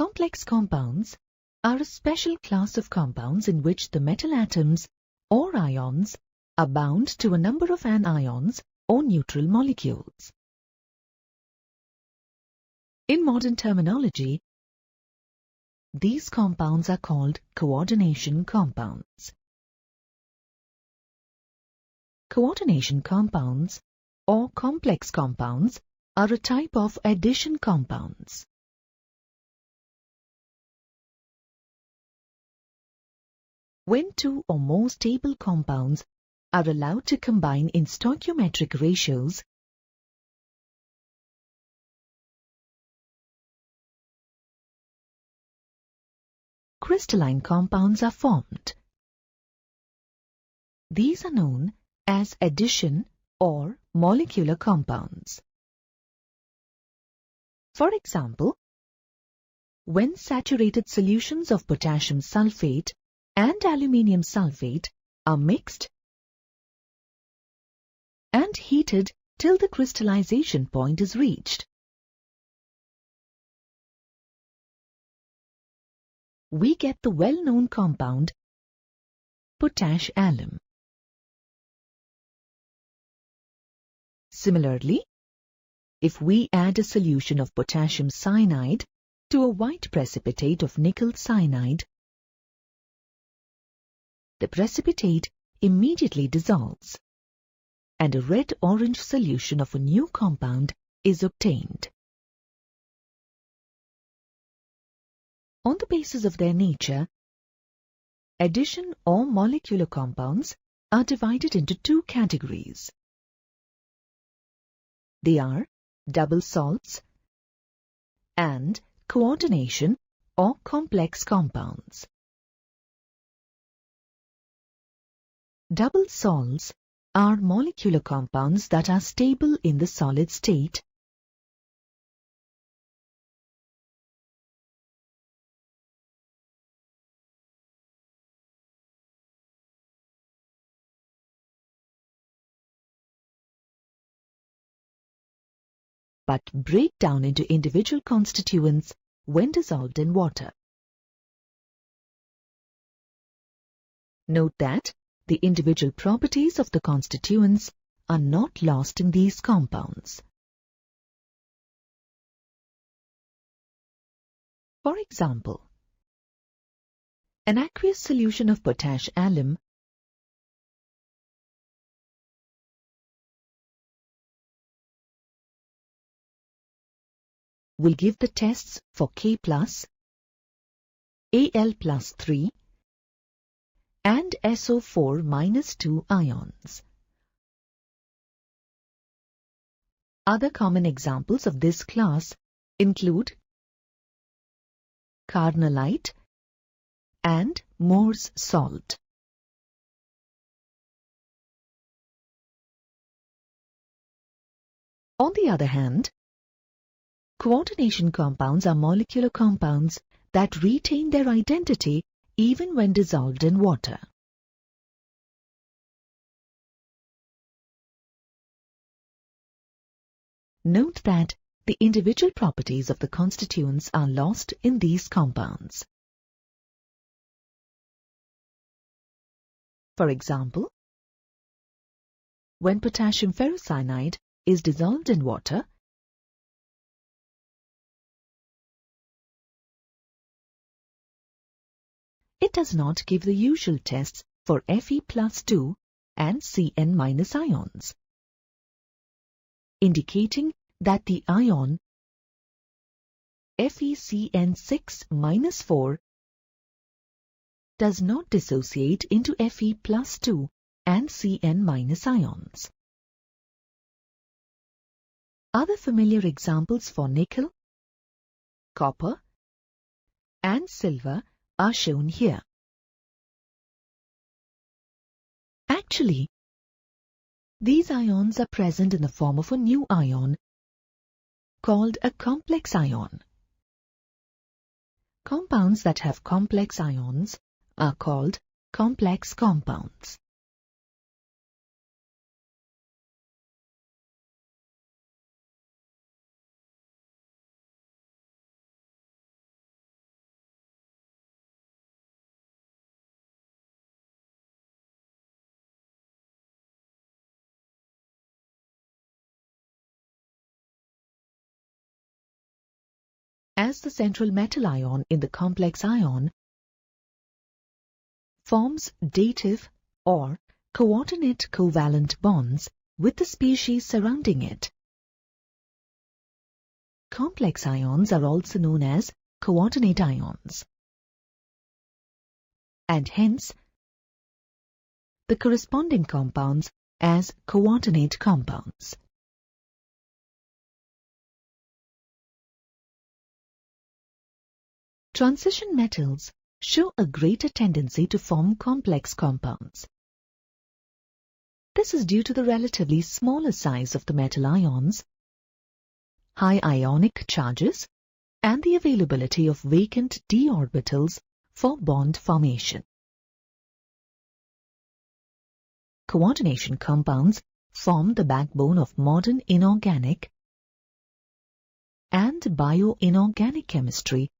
Complex compounds are a special class of compounds in which the metal atoms or ions are bound to a number of anions or neutral molecules. In modern terminology, these compounds are called coordination compounds. Coordination compounds or complex compounds are a type of addition compounds. When two or more stable compounds are allowed to combine in stoichiometric ratios, crystalline compounds are formed. These are known as addition or molecular compounds. For example, when saturated solutions of potassium sulfate and aluminium sulfate are mixed and heated till the crystallization point is reached, we get the well-known compound potash alum. Similarly, if we add a solution of potassium cyanide to a white precipitate of nickel cyanide, the precipitate immediately dissolves, and a red-orange solution of a new compound is obtained. On the basis of their nature, addition or molecular compounds are divided into two categories. They are double salts and coordination or complex compounds. Double salts are molecular compounds that are stable in the solid state but break down into individual constituents when dissolved in water. Note that the individual properties of the constituents are not lost in these compounds. For example, an aqueous solution of potash alum will give the tests for K+, Al+3 and SO4-2 ions. Other common examples of this class include carnallite and Moore's salt. On the other hand, coordination compounds are molecular compounds that retain their identity even when dissolved in water. Note that the individual properties of the constituents are lost in these compounds. For example, when potassium ferrocyanide is dissolved in water, it does not give the usual tests for Fe+2 and Cn- ions, indicating that the ion FeCN6-4 does not dissociate into Fe+2 and Cn- ions. Other familiar examples for nickel, copper, and silver are shown here. Actually, these ions are present in the form of a new ion called a complex ion. Compounds that have complex ions are called complex compounds. as the central metal ion in the complex ion forms dative or coordinate covalent bonds with the species surrounding it. Complex ions are also known as coordinate ions, and hence the corresponding compounds as coordinate compounds. Transition metals show a greater tendency to form complex compounds. This is due to the relatively smaller size of the metal ions, high ionic charges, and the availability of vacant d orbitals for bond formation. Coordination compounds form the backbone of modern inorganic and bioinorganic chemistry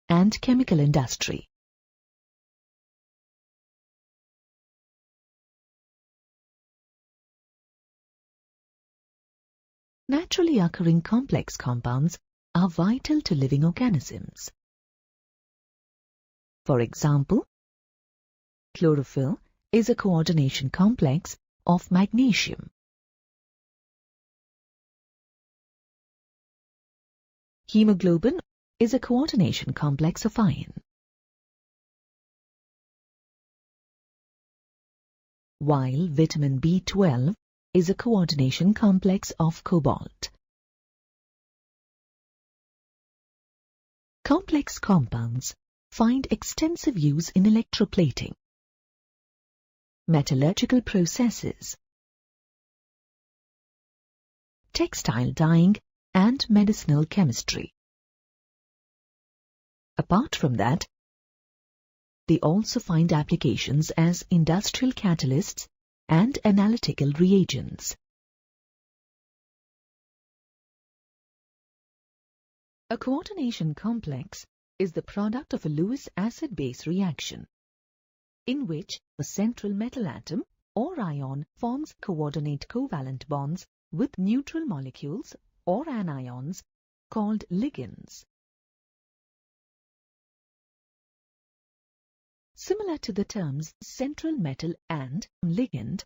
and chemical industry. Naturally occurring complex compounds are vital to living organisms. For example, chlorophyll is a coordination complex of magnesium. Hemoglobin is a coordination complex of iron. While vitamin B12 is a coordination complex of cobalt. Complex compounds find extensive use in electroplating, metallurgical processes, textile dyeing, and medicinal chemistry. Apart from that, they also find applications as industrial catalysts and analytical reagents. A coordination complex is the product of a Lewis acid-base reaction, in which a central metal atom or ion forms coordinate covalent bonds with neutral molecules or anions called ligands. Similar to the terms central metal and ligand,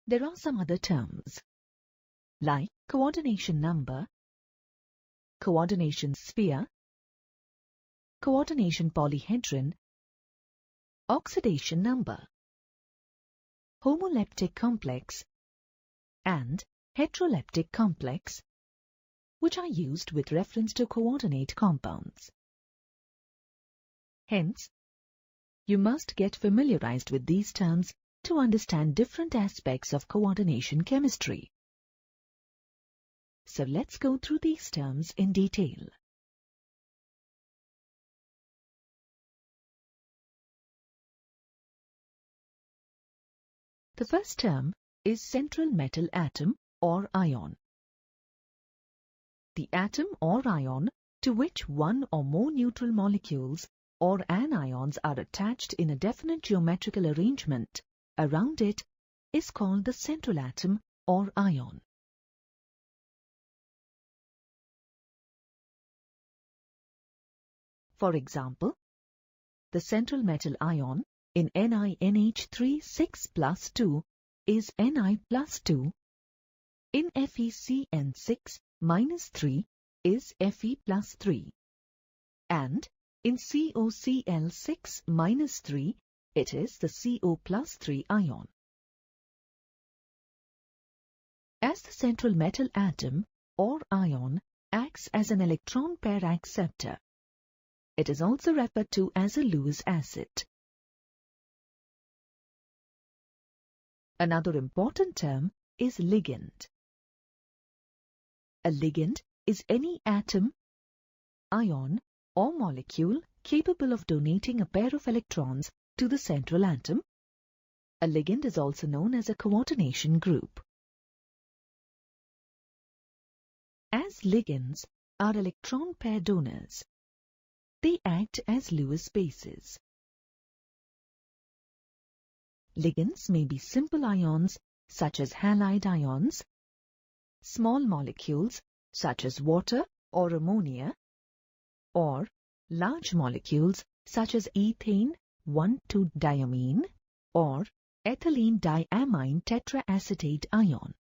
there are some other terms like coordination number, coordination sphere, coordination polyhedron, oxidation number, homoleptic complex, and heteroleptic complex, which are used with reference to coordinate compounds. Hence, you must get familiarized with these terms to understand different aspects of coordination chemistry. So let's go through these terms in detail. The first term is central metal atom or ion. The atom or ion to which one or more neutral molecules or anions are attached in a definite geometrical arrangement around it is called the central atom or ion. For example, the central metal ion in NiNH3 6+2 is Ni plus 2, in FeCN6 -3 is Fe plus 3, and in COCl6 -3 it is the CO plus 3 ion. As the central metal atom or ion acts as an electron pair acceptor, it is also referred to as a Lewis acid. Another important term is ligand. A ligand is any atom, ion, or molecule capable of donating a pair of electrons to the central atom. A ligand is also known as a coordination group. As ligands are electron pair donors, they act as Lewis bases. Ligands may be simple ions such as halide ions, small molecules such as water or ammonia, or large molecules such as ethane 1,2-diamine or ethylene diamine tetraacetate ion.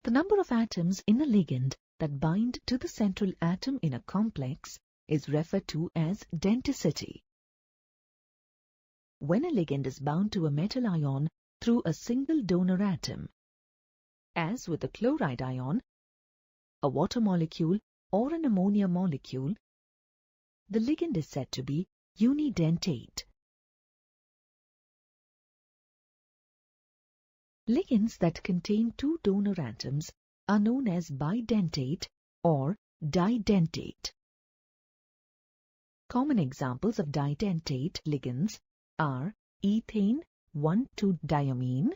The number of atoms in a ligand that bind to the central atom in a complex is referred to as denticity. When a ligand is bound to a metal ion through a single donor atom, as with a chloride ion, a water molecule or an ammonia molecule, the ligand is said to be unidentate. Ligands that contain two donor atoms are known as bidentate or didentate. Common examples of didentate ligands are ethane 1,2-diamine,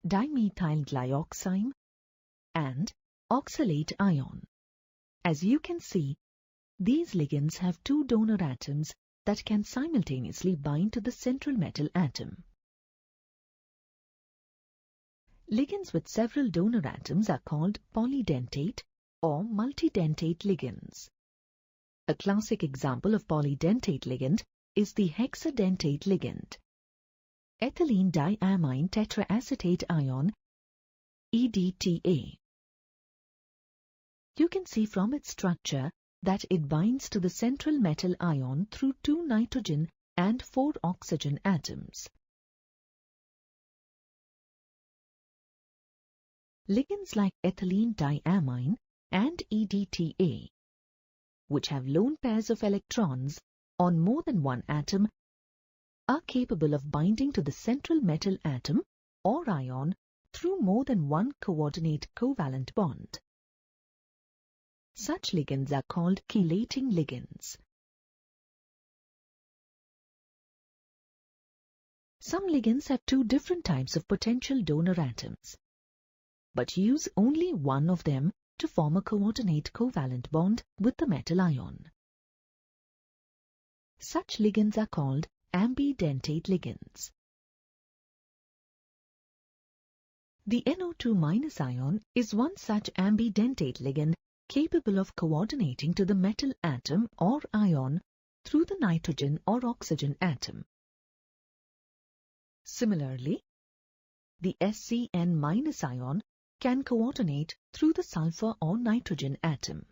dimethyl glyoxime, and oxalate ion. As you can see, these ligands have two donor atoms that can simultaneously bind to the central metal atom. Ligands with several donor atoms are called polydentate or multidentate ligands. A classic example of polydentate ligand is the hexadentate ligand, ethylene diamine tetraacetate ion, EDTA. You can see from its structure that it binds to the central metal ion through 2 nitrogen and 4 oxygen atoms. Ligands like ethylene diamine and EDTA, which have lone pairs of electrons on more than one atom, are capable of binding to the central metal atom or ion through more than one coordinate covalent bond. Such ligands are called chelating ligands. Some ligands have two different types of potential donor atoms, but use only one of them to form a coordinate covalent bond with the metal ion. Such ligands are called ambidentate ligands. The NO2- ion is one such ambidentate ligand capable of coordinating to the metal atom or ion through the nitrogen or oxygen atom. Similarly, the SCN- ion can coordinate through the sulfur or nitrogen atom.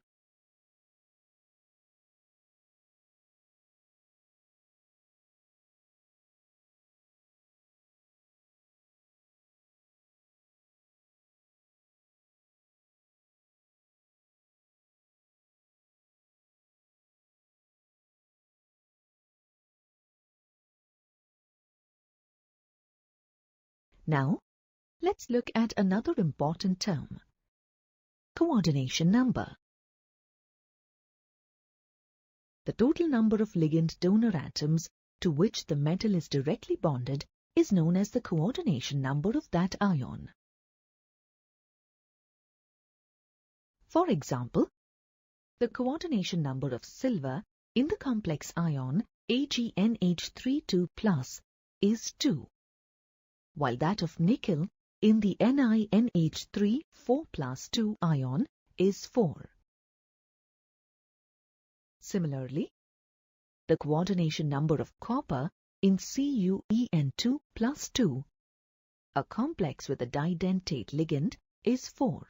Now, let's look at another important term, coordination number. The total number of ligand donor atoms to which the metal is directly bonded is known as the coordination number of that ion. For example, the coordination number of silver in the complex ion AgNH32+ is 2, while that of nickel in the NiNH3 4+2 ion is 4. Similarly, the coordination number of copper in CuEn2+2, a complex with a didentate ligand, is 4,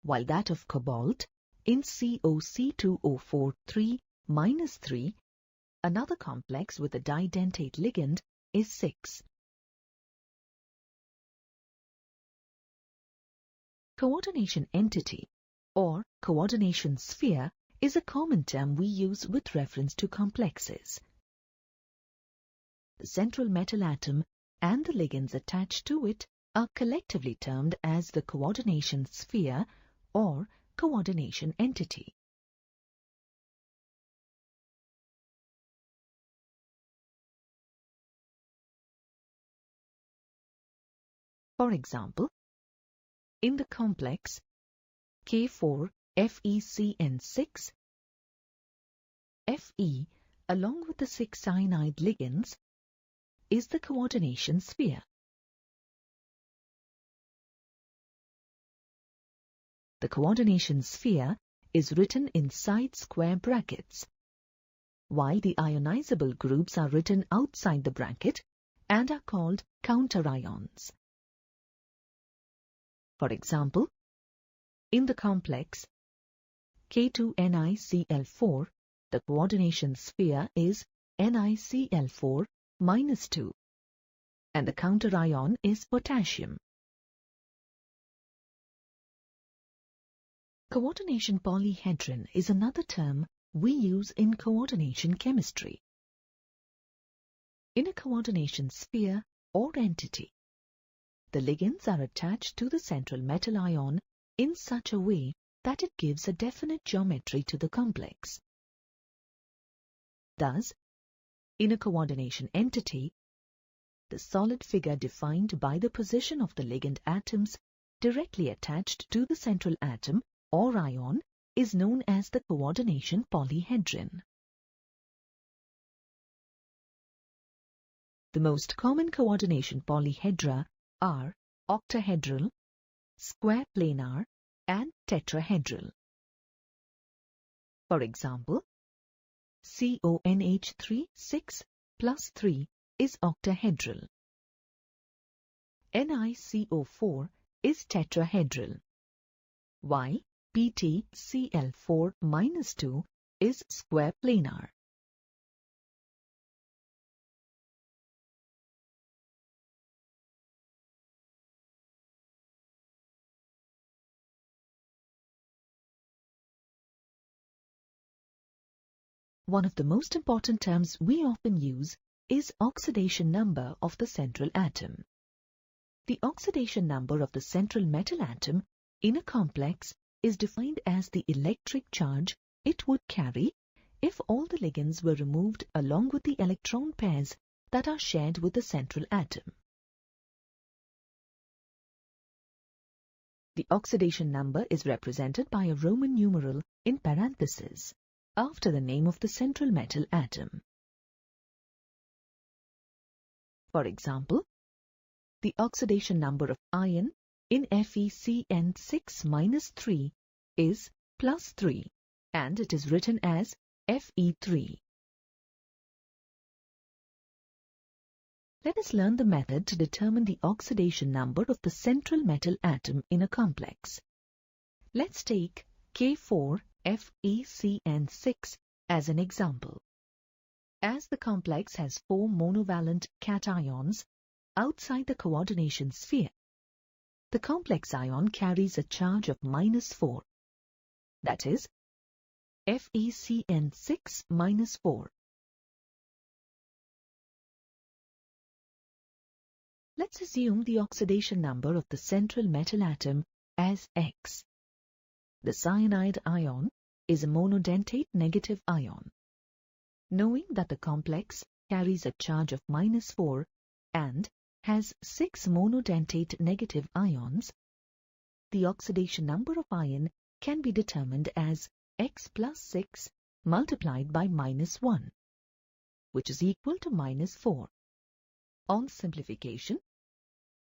while that of cobalt in COC2O4 3-3, another complex with a didentate ligand, is 6. Coordination entity or coordination sphere is a common term we use with reference to complexes. The central metal atom and the ligands attached to it are collectively termed as the coordination sphere or coordination entity. For example, in the complex K4FeCN6, Fe, along with the 6 cyanide ligands, is the coordination sphere. the coordination sphere is written inside square brackets, while the ionizable groups are written outside the bracket and are called counterions. For example, in the complex K2NiCl4, the coordination sphere is NiCl4 minus 2, and the counterion is potassium. Coordination polyhedron is another term we use in coordination chemistry. In a coordination sphere or entity, the ligands are attached to the central metal ion in such a way that it gives a definite geometry to the complex. Thus, in a coordination entity, the solid figure defined by the position of the ligand atoms directly attached to the central atom or ion is known as the coordination polyhedron. The most common coordination polyhedra are octahedral, square planar, and tetrahedral. For example, CONH3 6 plus 3 is octahedral. NiCO4 is tetrahedral, while PtCl4 minus 2 is square planar. One of the most important terms we often use is oxidation number of the central atom. The oxidation number of the central metal atom in a complex is defined as the electric charge it would carry if all the ligands were removed along with the electron pairs that are shared with the central atom. The oxidation number is represented by a Roman numeral in parentheses after the name of the central metal atom. For example, the oxidation number of iron in FeCN6-3 is plus 3, and it is written as Fe3. Let us learn the method to determine the oxidation number of the central metal atom in a complex. Let's take K4FeCN6 as an example. As the complex has 4 monovalent cations outside the coordination sphere, the complex ion carries a charge of -4, that is, FeCN6 minus 4. Let's assume the oxidation number of the central metal atom as X. The cyanide ion is a monodentate negative ion. Knowing that the complex carries a charge of -4 and has 6 monodentate negative ions, the oxidation number of iron can be determined as X plus 6 multiplied by -1, which is equal to -4. On simplification,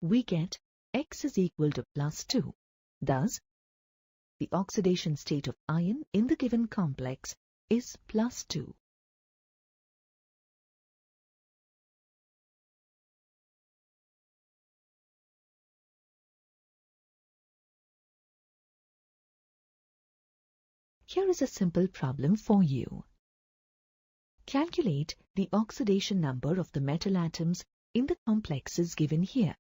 we get X is equal to +2. Thus, the oxidation state of iron in the given complex is +2. Here is a simple problem for you. Calculate the oxidation number of the metal atoms in the complexes given here.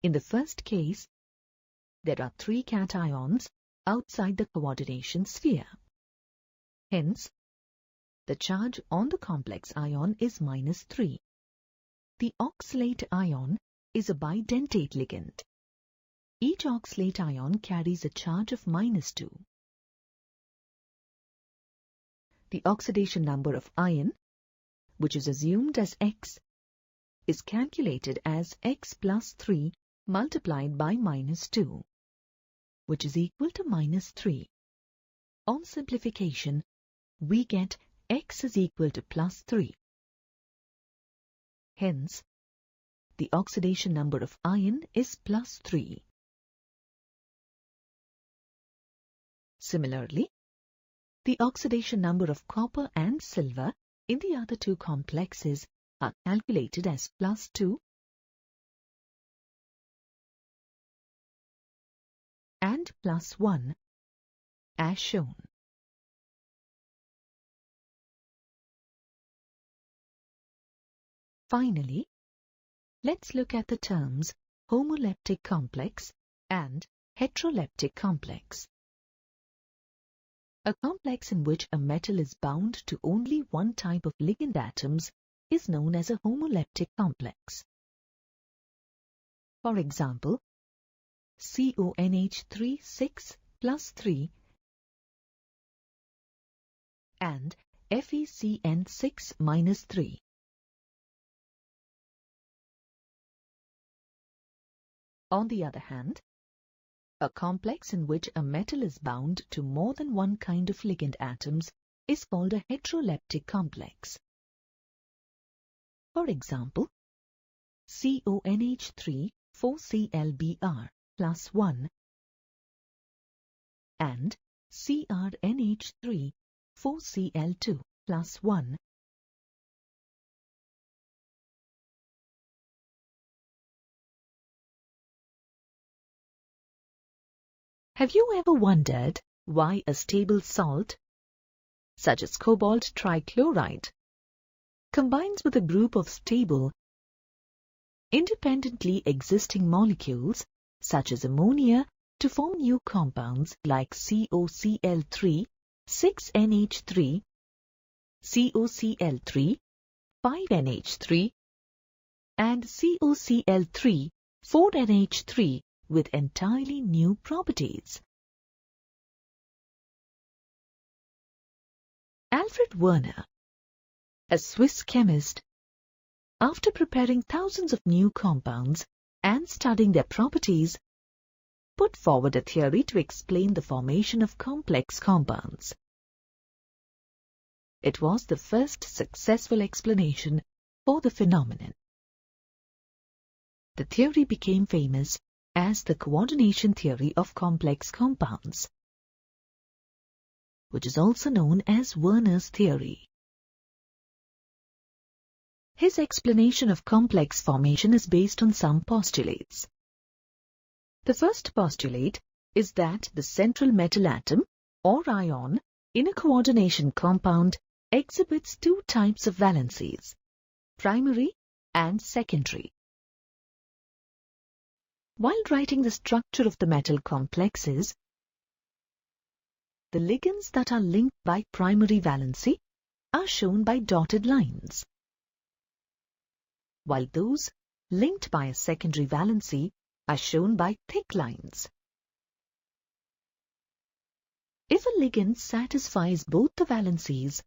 In the first case, there are 3 cations outside the coordination sphere. Hence, the charge on the complex ion is -3. The oxalate ion is a bidentate ligand. Each oxalate ion carries a charge of -2. The oxidation number of iron, which is assumed as X, is calculated as X plus 3 multiplied by -2, which is equal to -3. On simplification, we get X is equal to +3. Hence, the oxidation number of iron is +3. Similarly, the oxidation number of copper and silver in the other two complexes are calculated as +2 and +1 as shown. Finally, let's look at the terms homoleptic complex and heteroleptic complex. A complex in which a metal is bound to only one type of ligand atoms is known as a homoleptic complex. For example, CONH3 6+3 and FeCN6-3. On the other hand, a complex in which a metal is bound to more than one kind of ligand atoms is called a heteroleptic complex. For example, CONH3 4Clbr +1 and CrNH3 4Cl2 +1. Have you ever wondered why a stable salt, such as cobalt trichloride, combines with a group of stable, independently existing molecules, such as ammonia, to form new compounds like COCl3, 6NH3, COCl3, 5NH3, and COCl3, 4NH3 with entirely new properties? Alfred Werner, a Swiss chemist, after preparing thousands of new compounds and studying their properties, put forward a theory to explain the formation of complex compounds. It was the first successful explanation for the phenomenon. The theory became famous as the coordination theory of complex compounds, which is also known as Werner's theory. His explanation of complex formation is based on some postulates. The first postulate is that the central metal atom or ion in a coordination compound exhibits two types of valencies, primary and secondary. While writing the structure of the metal complexes, the ligands that are linked by primary valency are shown by dotted lines, while those linked by a secondary valency are shown by thick lines. If a ligand satisfies both the valencies,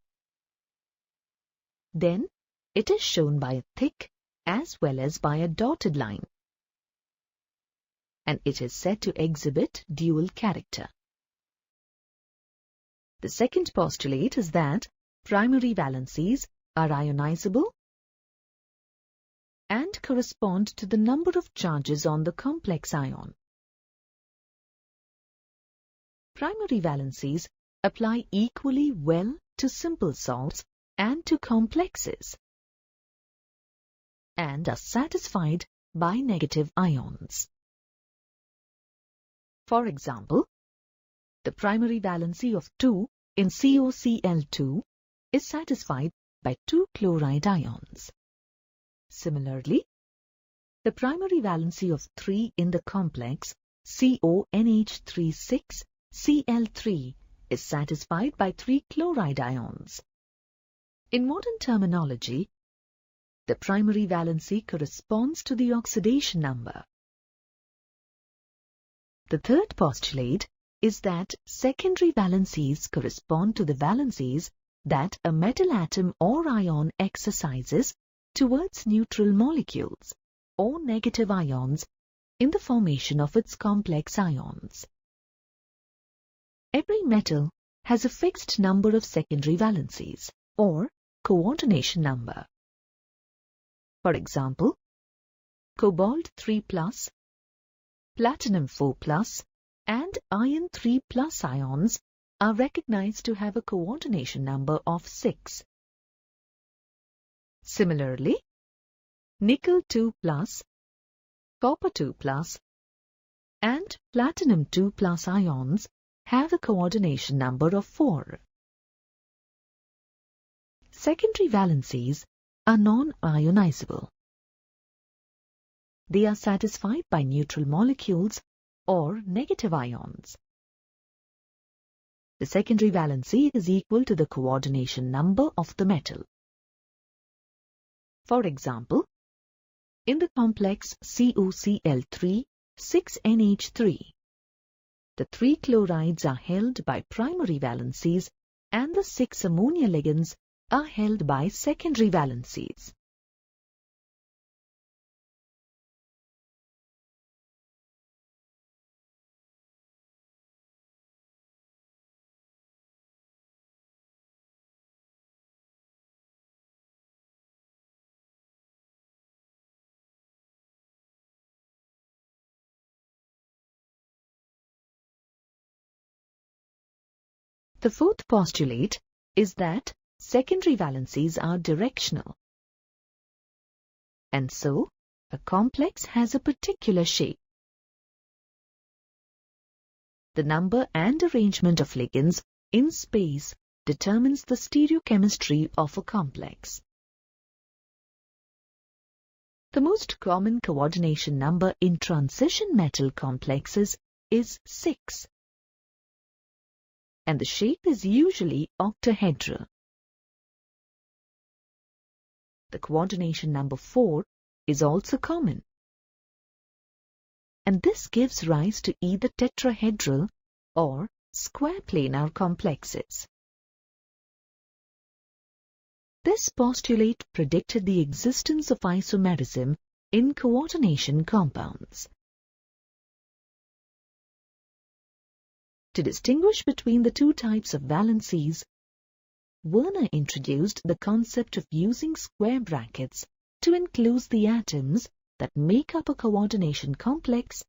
then it is shown by a thick as well as by a dotted line, and it is said to exhibit dual character. The second postulate is that primary valencies are ionizable and correspond to the number of charges on the complex ion. Primary valencies apply equally well to simple salts and to complexes, and are satisfied by negative ions. For example, the primary valency of 2 in COCl2 is satisfied by 2 chloride ions. Similarly, the primary valency of 3 in the complex CONH36Cl3 is satisfied by 3 chloride ions. In modern terminology, the primary valency corresponds to the oxidation number. The third postulate is that secondary valencies correspond to the valencies that a metal atom or ion exercises towards neutral molecules or negative ions in the formation of its complex ions. Every metal has a fixed number of secondary valencies or coordination number. For example, cobalt 3+, platinum 4+, and iron 3+ ions are recognized to have a coordination number of 6. Similarly, nickel 2+, copper 2+, and platinum 2+ ions have a coordination number of 4. Secondary valencies are non-ionizable. They are satisfied by neutral molecules or negative ions. The secondary valency is equal to the coordination number of the metal. For example, in the complex COCl3 6NH3, the 3 chlorides are held by primary valencies and the 6 ammonia ligands are held by secondary valencies. The fourth postulate is that secondary valencies are directional, and so a complex has a particular shape. The number and arrangement of ligands in space determines the stereochemistry of a complex. The most common coordination number in transition metal complexes is 6. And the shape is usually octahedral. The coordination number 4 is also common, and this gives rise to either tetrahedral or square planar complexes. This postulate predicted the existence of isomerism in coordination compounds. To distinguish between the two types of valencies, Werner introduced the concept of using square brackets to enclose the atoms that make up a coordination complex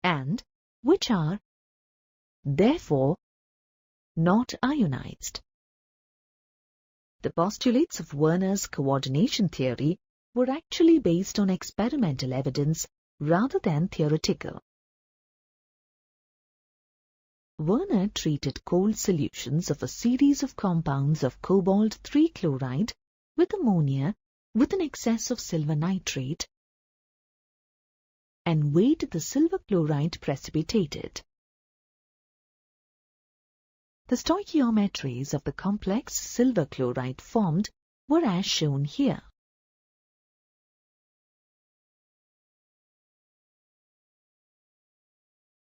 and which are, therefore, not ionized. The postulates of Werner's coordination theory were actually based on experimental evidence rather than theoretical. Werner treated cold solutions of a series of compounds of cobalt-3 chloride with ammonia with an excess of silver nitrate and weighed the silver chloride precipitated. The stoichiometries of the complex silver chloride formed were as shown here.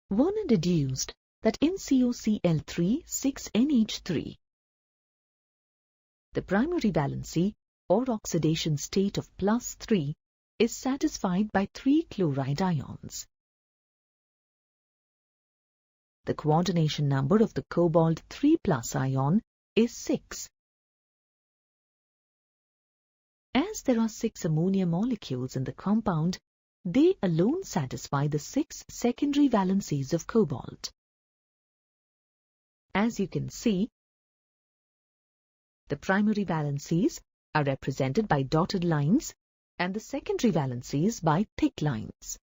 Werner deduced that in COCl3 6NH3, the primary valency or oxidation state of +3 is satisfied by 3 chloride ions. The coordination number of the cobalt 3+ ion is 6. As there are 6 ammonia molecules in the compound, they alone satisfy the 6 secondary valencies of cobalt. As you can see, the primary valencies are represented by dotted lines and the secondary valencies by thick lines.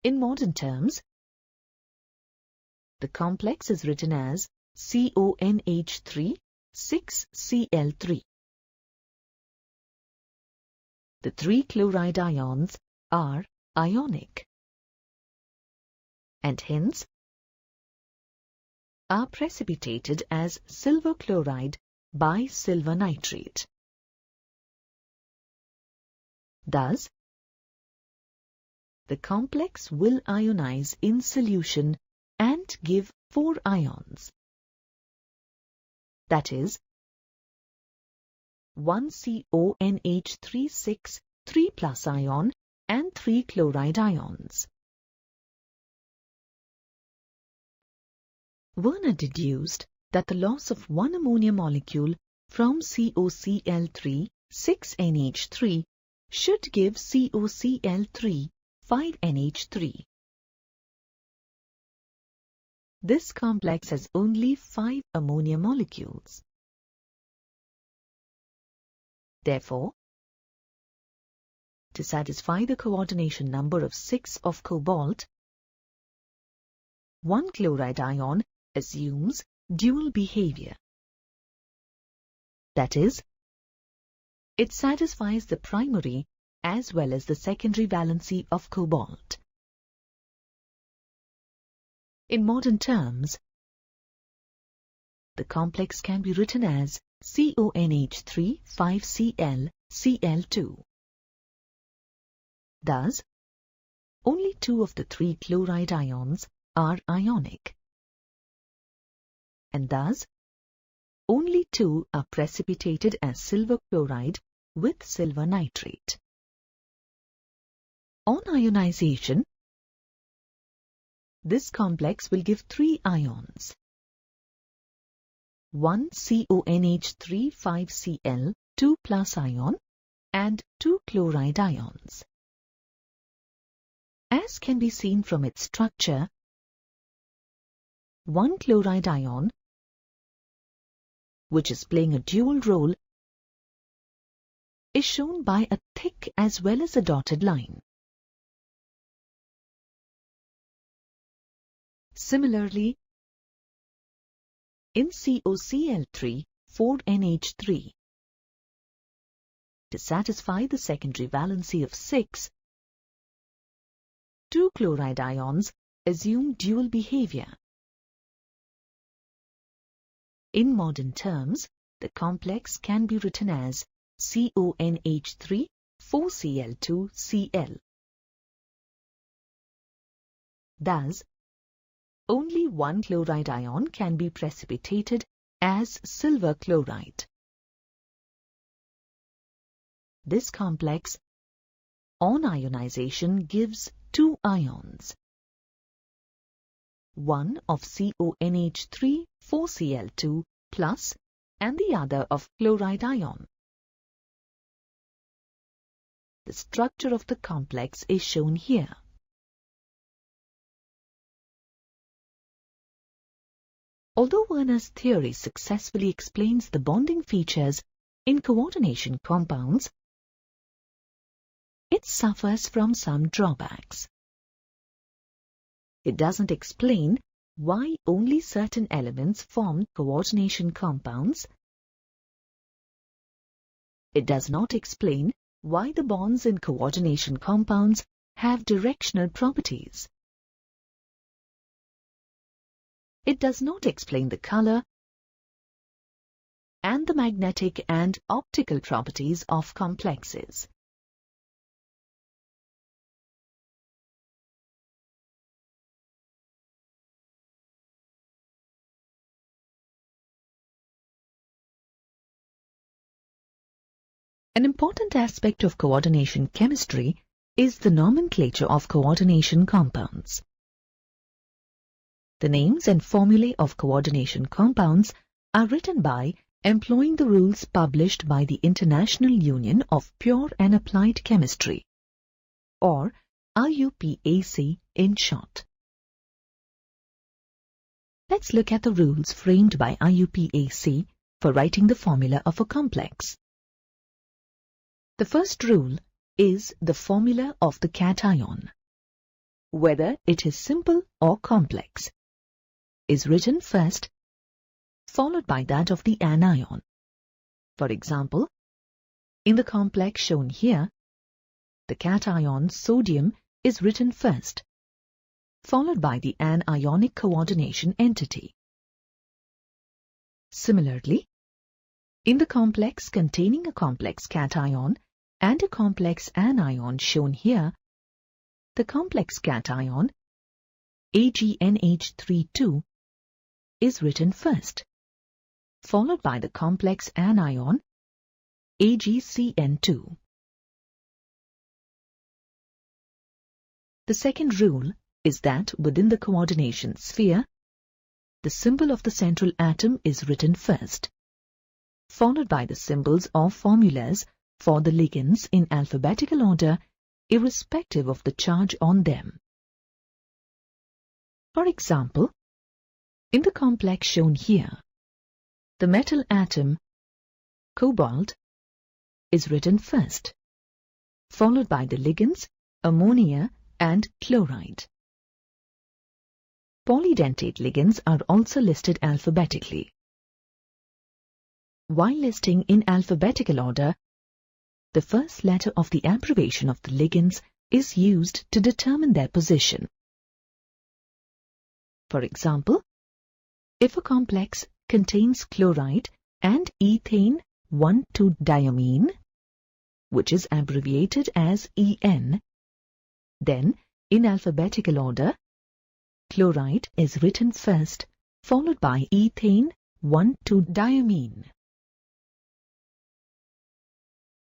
In modern terms, the complex is written as CONH3 6Cl3. The 3 chloride ions are ionic and hence are precipitated as silver chloride by silver nitrate. Thus, the complex will ionize in solution and give 4 ions. That is, 1 CONH3 3+ ion and 3 chloride ions. Werner deduced that the loss of one ammonia molecule from COCl3 6NH3 should give COCl3 5NH3. This complex has only 5 ammonia molecules. Therefore, to satisfy the coordination number of 6 of cobalt, one chloride ion assumes dual behavior. That is, it satisfies the primary as well as the secondary valency of cobalt. In modern terms, the complex can be written as CONH3 5Cl Cl2. Thus, only 2 of the 3 chloride ions are ionic, and thus only 2 are precipitated as silver chloride with silver nitrate. On ionization, this complex will give 3 ions. One CONH3 5Cl 2+ ion and 2 chloride ions. As can be seen from its structure, one chloride ion, which is playing a dual role, is shown by a thick as well as a dotted line. Similarly, in COCl3 4NH3, to satisfy the secondary valency of 6, 2 chloride ions assume dual behavior. In modern terms, the complex can be written as CONH3 4Cl2 Cl. Thus, only one chloride ion can be precipitated as silver chloride. This complex, on ionization, gives 2 ions. One of CONH3 4Cl2 plus and the other of chloride ion. The structure of the complex is shown here. Although Werner's theory successfully explains the bonding features in coordination compounds, it suffers from some drawbacks. It doesn't explain why only certain elements form coordination compounds. It does not explain why the bonds in coordination compounds have directional properties. It does not explain the color and the magnetic and optical properties of complexes. An important aspect of coordination chemistry is the nomenclature of coordination compounds. The names and formulae of coordination compounds are written by employing the rules published by the International Union of Pure and Applied Chemistry, or IUPAC in short. Let's look at the rules framed by IUPAC for writing the formula of a complex. The first rule is the formula of the cation, whether it is simple or complex, is written first, followed by that of the anion. For example, in the complex shown here, the cation sodium is written first, followed by the anionic coordination entity. Similarly, in the complex containing a complex cation and a complex anion shown here, the complex cation AgNH32 is written first, followed by the complex anion AgCN2. The second rule is that within the coordination sphere, the symbol of the central atom is written first, followed by the symbols or formulas for the ligands in alphabetical order, irrespective of the charge on them. For example, in the complex shown here, the metal atom, cobalt, is written first, followed by the ligands, ammonia and chloride. Polydentate ligands are also listed alphabetically. While listing in alphabetical order, the first letter of the abbreviation of the ligands is used to determine their position. For example, if a complex contains chloride and ethane 1,2-diamine, which is abbreviated as EN, then in alphabetical order, chloride is written first, followed by ethane 1,2-diamine.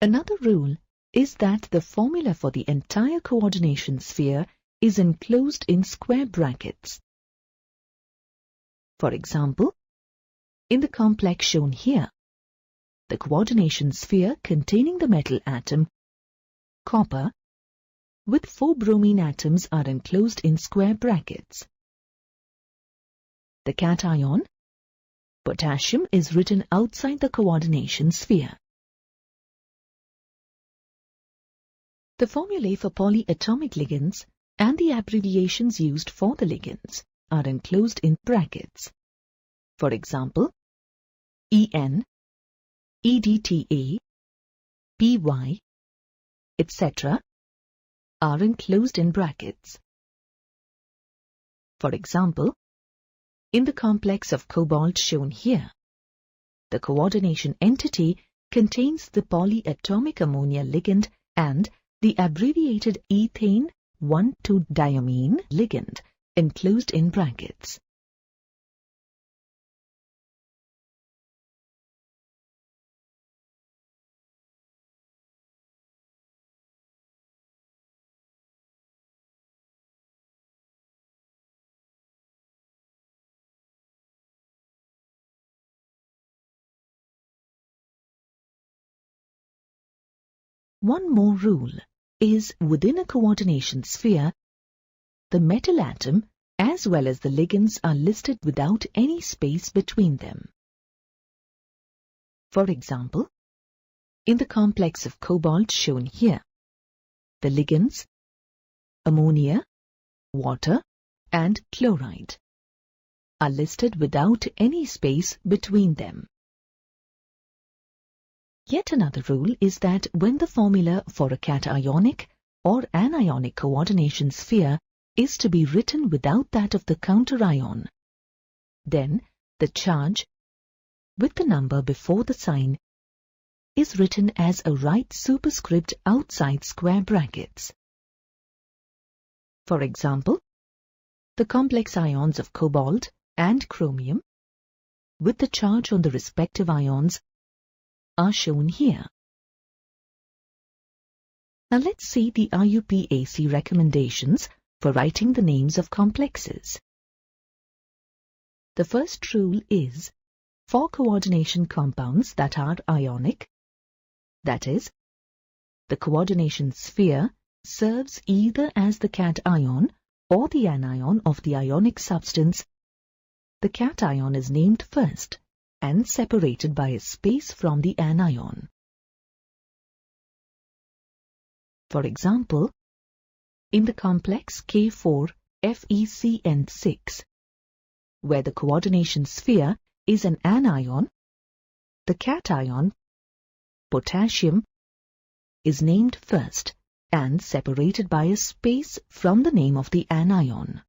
Another rule is that the formula for the entire coordination sphere is enclosed in square brackets. For example, in the complex shown here, the coordination sphere containing the metal atom, copper, with 4 bromine atoms are enclosed in square brackets. The cation, potassium, is written outside the coordination sphere. The formulae for polyatomic ligands and the abbreviations used for the ligands are enclosed in brackets. For example, EN, EDTA, PY, etc. are enclosed in brackets. For example, in the complex of cobalt shown here, the coordination entity contains the polyatomic ammonia ligand and the abbreviated ethane 1,2-diamine ligand enclosed in brackets. One more rule is within a coordination sphere, the metal atom as well as the ligands are listed without any space between them. For example, in the complex of cobalt shown here, the ligands, ammonia, water and chloride, are listed without any space between them. Yet another rule is that when the formula for a cationic or anionic coordination sphere is to be written without that of the counter-ion, then the charge, with the number before the sign, is written as a right superscript outside square brackets. For example, the complex ions of cobalt and chromium, with the charge on the respective ions, are shown here. Now let's see the IUPAC recommendations for writing the names of complexes. The first rule is, for coordination compounds that are ionic, that is, the coordination sphere serves either as the cation or the anion of the ionic substance, the cation is named first and separated by a space from the anion. For example, in the complex K4FeCN6, where the coordination sphere is an anion, the cation, potassium, is named first and separated by a space from the name of the anion.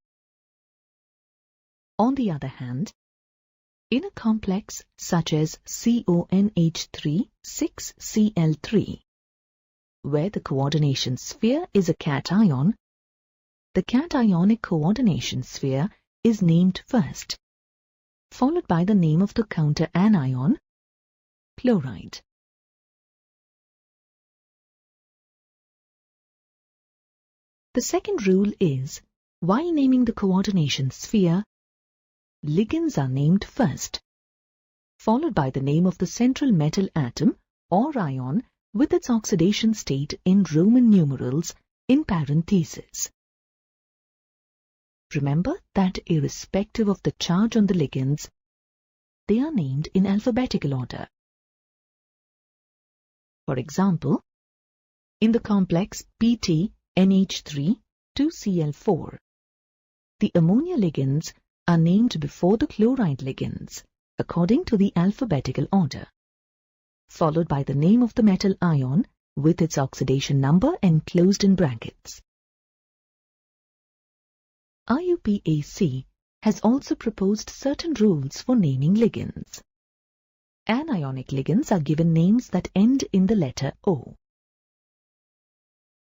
On the other hand, in a complex such as CONH3,6Cl3, where the coordination sphere is a cation, the cationic coordination sphere is named first, followed by the name of the counter-anion, chloride. The second rule is, while naming the coordination sphere, ligands are named first, followed by the name of the central metal atom or ion with its oxidation state in Roman numerals in parentheses. Remember that irrespective of the charge on the ligands, they are named in alphabetical order. For example, in the complex PT-NH3-2Cl4, the ammonia ligands are named before the chloride ligands according to the alphabetical order, followed by the name of the metal ion with its oxidation number enclosed in brackets. IUPAC has also proposed certain rules for naming ligands. Anionic ligands are given names that end in the letter O.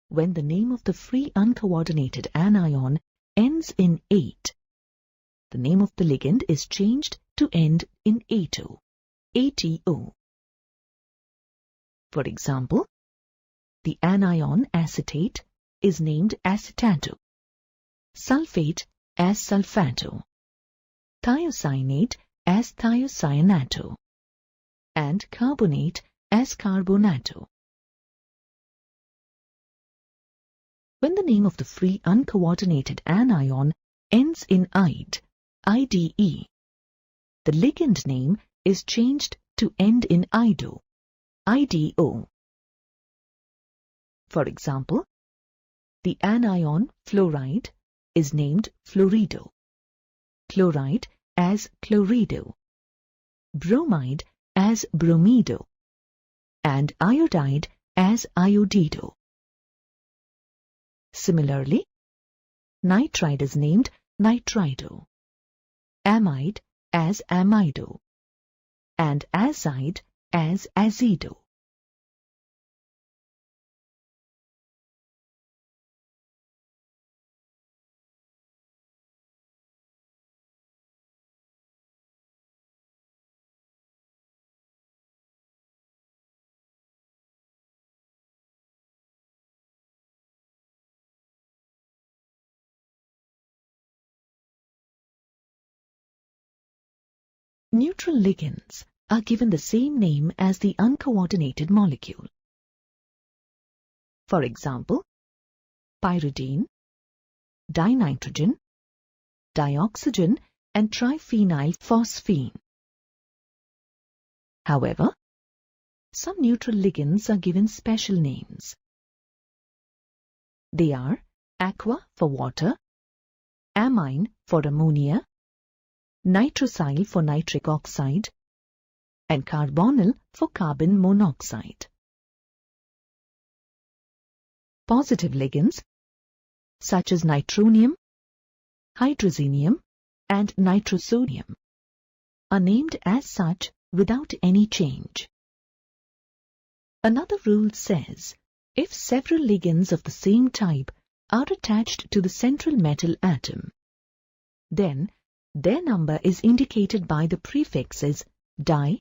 When the name of the free uncoordinated anion ends in ate, the name of the ligand is changed to end in ato, ATO. For example, the anion acetate is named acetato, sulfate as sulfato, thiocyanate as thiocyanato, and carbonate as carbonato. When the name of the free uncoordinated anion ends in ide, IDE, the ligand name is changed to end in ido, IDO. For example, the anion fluoride is named fluorido, chloride as chlorido, bromide as bromido, and iodide as iodido. Similarly, nitride is named nitrido, amide as amido, and azide as azido. Neutral ligands are given the same name as the uncoordinated molecule. For example, pyridine, dinitrogen, dioxygen, and triphenylphosphine. However, some neutral ligands are given special names. They are aqua for water, amine for ammonia, nitrosyl for nitric oxide, and carbonyl for carbon monoxide. Positive ligands, such as nitronium, hydrazinium, and nitrosodium, are named as such without any change. Another rule says, if several ligands of the same type are attached to the central metal atom, then their number is indicated by the prefixes di,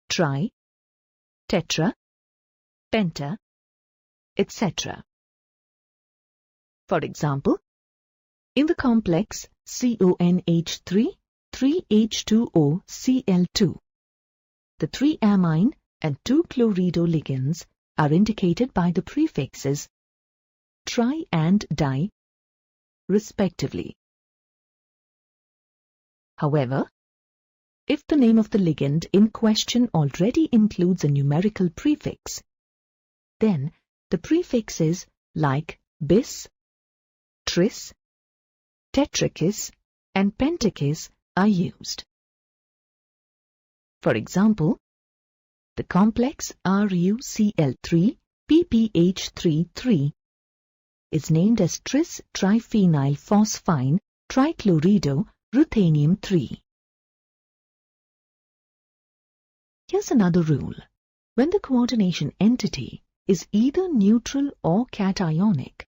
tri, tetra, penta, etc. For example, in the complex CONH3-3H2O-Cl2, the 3-amine and 2-chlorido ligands are indicated by the prefixes tri and di, respectively. However, if the name of the ligand in question already includes a numerical prefix, then the prefixes like bis, tris, tetrachis, and pentachis are used. For example, the complex RuCl3-PPH33 is named as tris-triphenylphosphine trichlorido ruthenium-3. Here's another rule. When the coordination entity is either neutral or cationic,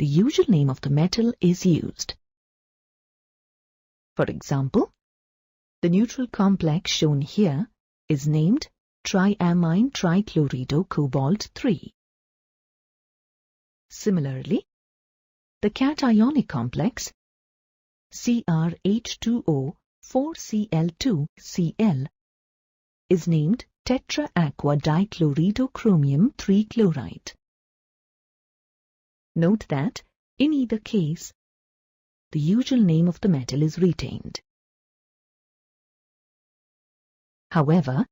the usual name of the metal is used. For example, the neutral complex shown here is named triamine trichlorido cobalt 3. Similarly, the cationic complex CrH2O4Cl2Cl is named tetra-aqua-dichloridochromum 3-chloride. Note that, in either case, the usual name of the metal is retained. However,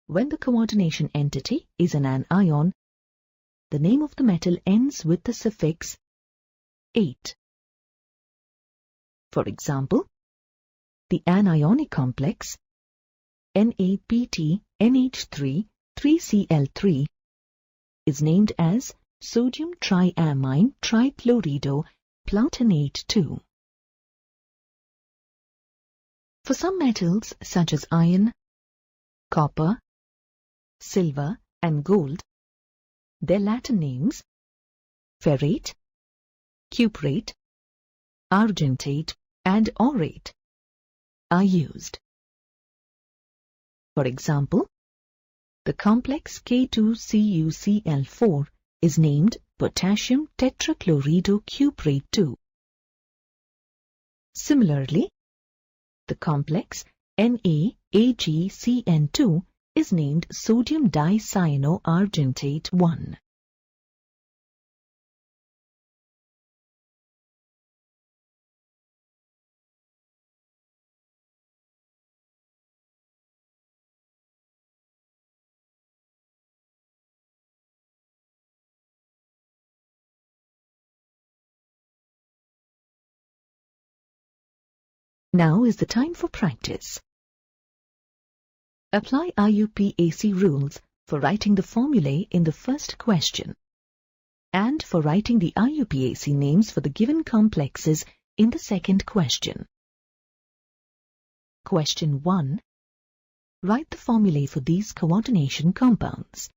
when the coordination entity is an anion, the name of the metal ends with the suffix -ate. For example, the anionic complex NaPtNH3 3Cl3 is named as sodium triamine trichlorido-plutonate 2. For some metals such as iron, copper, silver and gold, their Latin names ferrate, cuprate, argentate and aurate are used. For example, the complex K2CuCl4 is named potassium tetrachloridocuprate 2. Similarly, the complex NaAgCN2 is named sodium dicyanoargentate 1. Now is the time for practice. Apply IUPAC rules for writing the formulae in the first question and for writing the IUPAC names for the given complexes in the second question. Question 1. Write the formulae for these coordination compounds.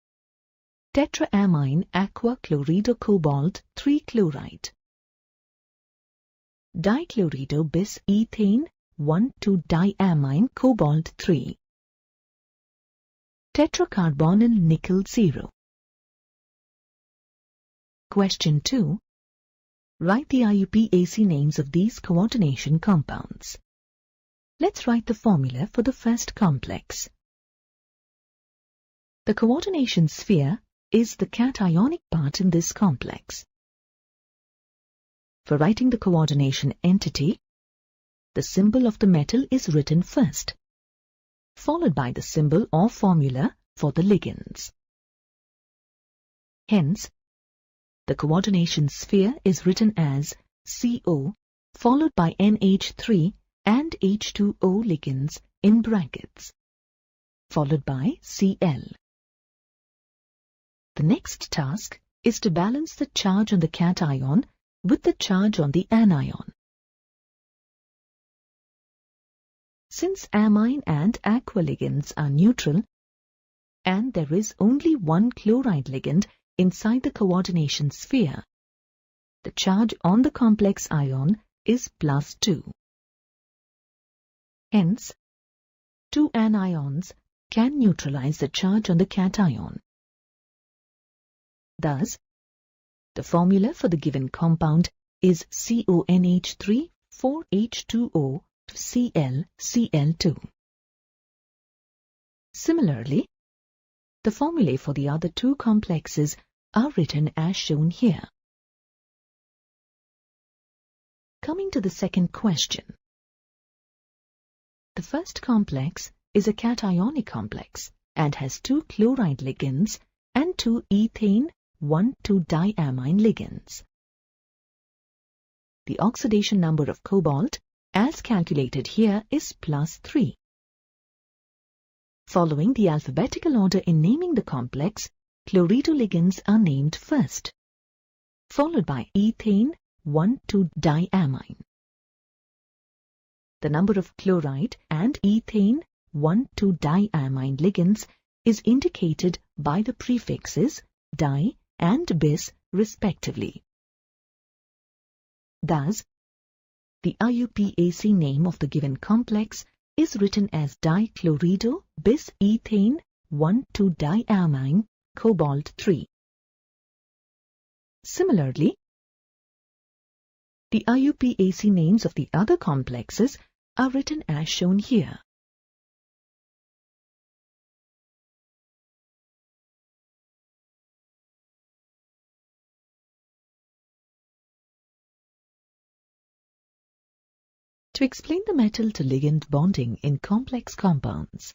Tetraamine aqua chloridocobalt 3-chloride. Dichlorido bis ethane 1,2-diamine cobalt 3. Tetracarbonyl nickel 0. Question 2. Write the IUPAC names of these coordination compounds. Let's write the formula for the first complex. The coordination sphere is the cationic part in this complex. For writing the coordination entity, the symbol of the metal is written first, followed by the symbol or formula for the ligands. Hence, the coordination sphere is written as CO followed by NH3 and H2O ligands in brackets, followed by Cl. The next task is to balance the charge on the cation with the charge on the anion. Since amine and aqua ligands are neutral, and there is only one chloride ligand inside the coordination sphere, the charge on the complex ion is +2. Hence, two anions can neutralize the charge on the cation. Thus, the formula for the given compound is CONH3 4H2O Cl2. Similarly, the formulae for the other two complexes are written as shown here. Coming to the second question. The first complex is a cationic complex and has two chloride ligands and two ethane 1,2-diamine ligands. The oxidation number of cobalt, as calculated here, is +3. Following the alphabetical order in naming the complex, chlorido-ligands are named first, followed by ethane 1,2-diamine. The number of chloride and ethane 1,2-diamine ligands is indicated by the prefixes di and bis respectively. Thus, the IUPAC name of the given complex is written as dichlorido bis ethane 1,2-diamine cobalt 3. Similarly, The IUPAC names of the other complexes are written as shown here. To explain the metal-to-ligand bonding in complex compounds.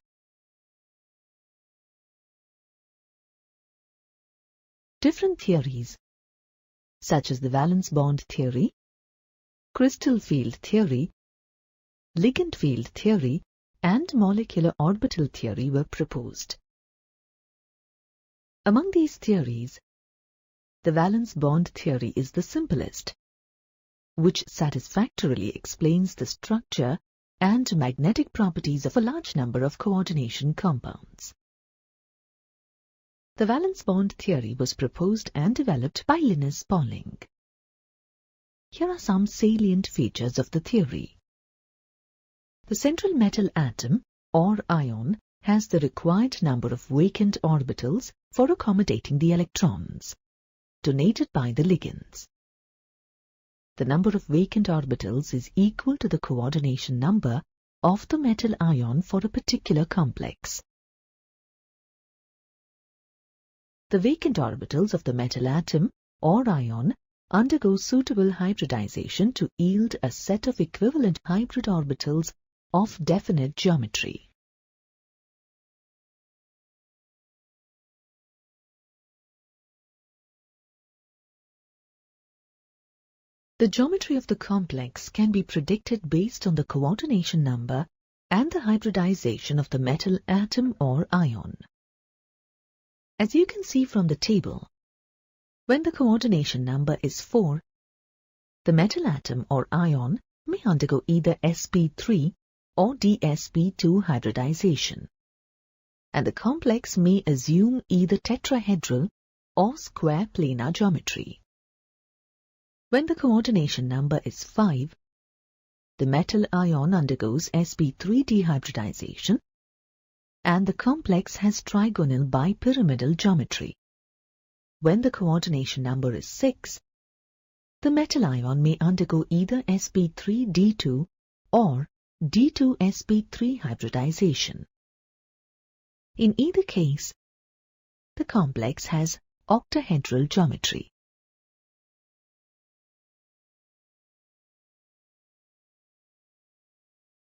Different theories, such as the valence bond theory, crystal field theory, ligand field theory, and molecular orbital theory were proposed. Among these theories, the valence bond theory is the simplest, which satisfactorily explains the structure and magnetic properties of a large number of coordination compounds. The valence bond theory was proposed and developed by Linus Pauling. Here are some salient features of the theory. The central metal atom, or ion, has the required number of vacant orbitals for accommodating the electrons, donated by the ligands. The number of vacant orbitals is equal to the coordination number of the metal ion for a particular complex. The vacant orbitals of the metal atom or ion undergo suitable hybridization to yield a set of equivalent hybrid orbitals of definite geometry. The geometry of the complex can be predicted based on the coordination number and the hybridization of the metal atom or ion. As you can see from the table, when the coordination number is 4, the metal atom or ion may undergo either sp3 or dsp2 hybridization, and the complex may assume either tetrahedral or square planar geometry. When the coordination number is 5, the metal ion undergoes sp3 dehybridization, and the complex has trigonal bipyramidal geometry. When the coordination number is 6, the metal ion may undergo either sp3d2 or d2sp3 hybridization. In either case, the complex has octahedral geometry.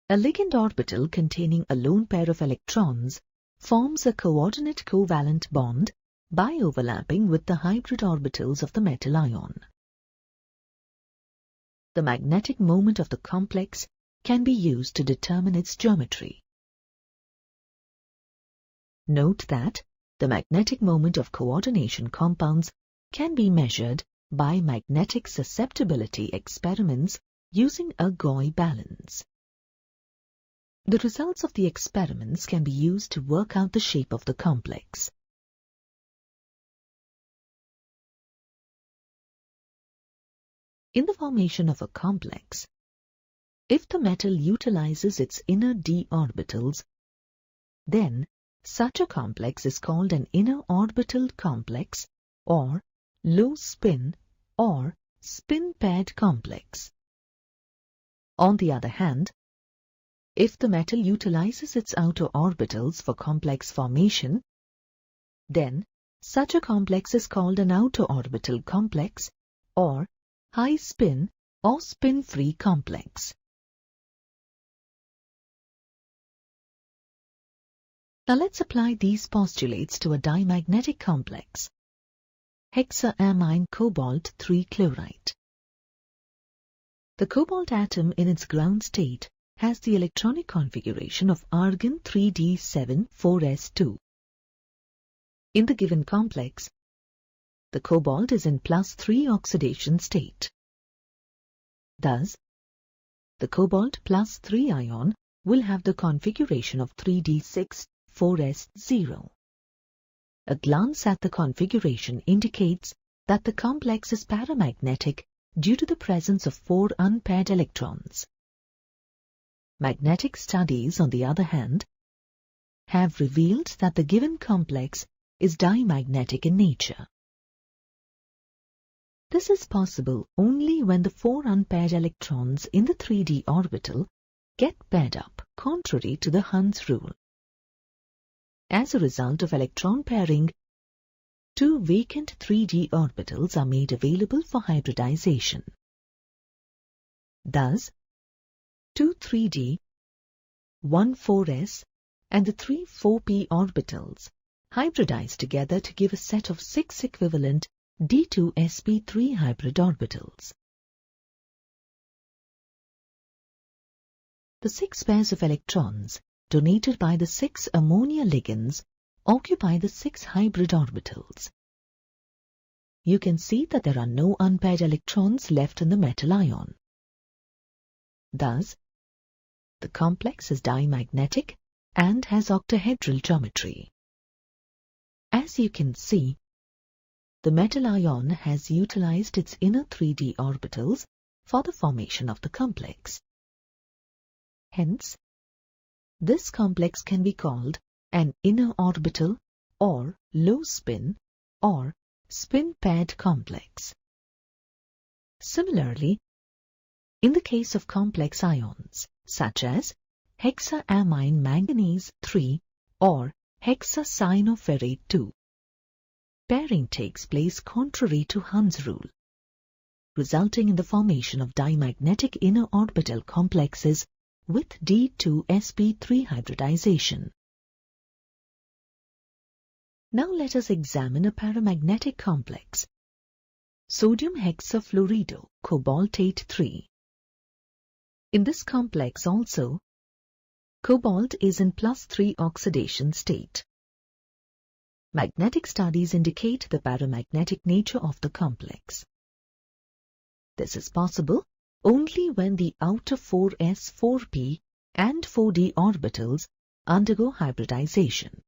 A ligand orbital containing a lone pair of electrons forms a coordinate covalent bond by overlapping with the hybrid orbitals of the metal ion. The magnetic moment of the complex can be used to determine its geometry. Note that the magnetic moment of coordination compounds can be measured by magnetic susceptibility experiments using a Gauss balance. The results of the experiments can be used to work out the shape of the complex. In the formation of a complex, if the metal utilizes its inner d orbitals, then such a complex is called an inner orbital complex or low spin or spin paired complex. On the other hand, if the metal utilizes its outer orbitals for complex formation, then such a complex is called an outer orbital complex or high spin or spin-free complex. Now let's apply these postulates to a dimagnetic complex, hexaamine cobalt 3 chloride. The cobalt atom in its ground state has the electronic configuration of argon 3d7 4s2. In the given complex, the cobalt is in +3 oxidation state. Thus, the cobalt +3 ion will have the configuration of 3d6 4s0. A glance at the configuration indicates that the complex is paramagnetic due to the presence of 4 unpaired electrons. Magnetic studies, on the other hand, have revealed that the given complex is dimagnetic in nature. This is possible only when the 4 unpaired electrons in the 3d orbital get paired up contrary to the Hund's rule. As a result of electron pairing, 2 vacant 3d orbitals are made available for hybridization. Thus, 2 3d, 1 4s and the 3 4p orbitals hybridize together to give a set of 6 equivalent d2sp3 hybrid orbitals. The 6 pairs of electrons donated by the 6 ammonia ligands occupy the 6 hybrid orbitals. You can see that there are no unpaired electrons left in the metal ion. Thus, the complex is dimagnetic and has octahedral geometry. As you can see, the metal ion has utilized its inner 3d orbitals for the formation of the complex. Hence, this complex can be called an inner orbital or low spin or spin-paired complex. Similarly, in the case of complex ions such as hexaamine manganese 3 or hexacyanoferrate 2, pairing takes place contrary to Hund's rule, resulting in the formation of dimagnetic inner orbital complexes with d2sp3 hybridization. Now let us examine a paramagnetic complex, sodium hexafluorido cobaltate 3. In this complex also, cobalt is in +3 oxidation state. Magnetic studies indicate the paramagnetic nature of the complex. This is possible only when the outer 4s, 4p and 4d orbitals undergo hybridization.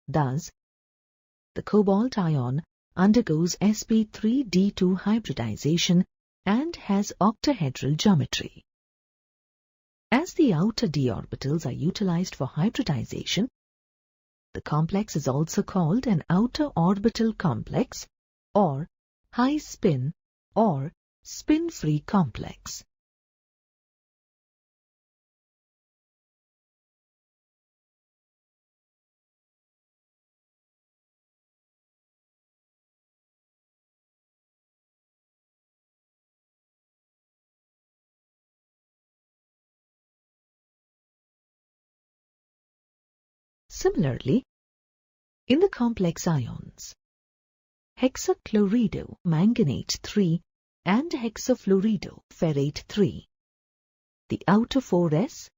Thus, the cobalt ion undergoes sp3d2 hybridization and has octahedral geometry. As the outer d orbitals are utilized for hybridization, the complex is also called an outer orbital complex or high spin or spin-free complex. Similarly, in the complex ions, hexachlorido manganate 3 and hexafluorido ferrate 3, the outer 4s,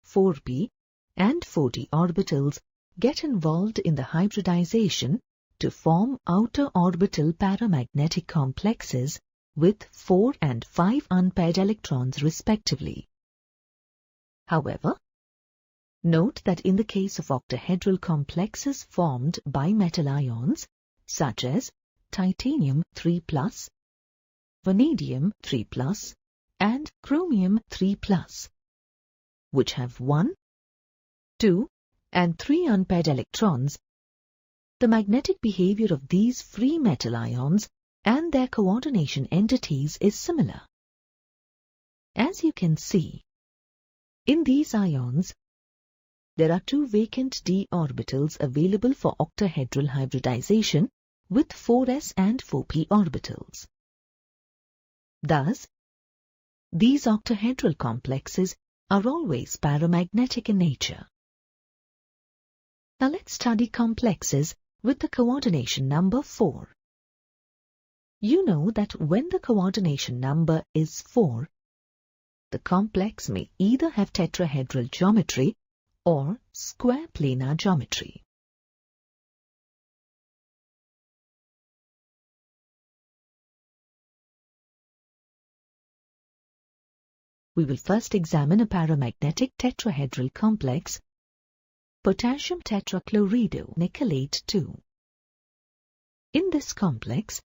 4p and 4d orbitals get involved in the hybridization to form outer orbital paramagnetic complexes with 4 and 5 unpaired electrons respectively. However, note that in the case of octahedral complexes formed by metal ions, such as titanium 3+, vanadium 3+, and chromium 3+, which have 1, 2, and 3 unpaired electrons, the magnetic behavior of these free metal ions and their coordination entities is similar. As you can see, in these ions, there are 2 vacant d orbitals available for octahedral hybridization with 4s and 4p orbitals. Thus, these octahedral complexes are always paramagnetic in nature. Now let's study complexes with the coordination number 4. You know that when the coordination number is 4, the complex may either have tetrahedral geometry or square planar geometry. We will first examine a paramagnetic tetrahedral complex, potassium tetrachlorido nickelate 2. In this complex,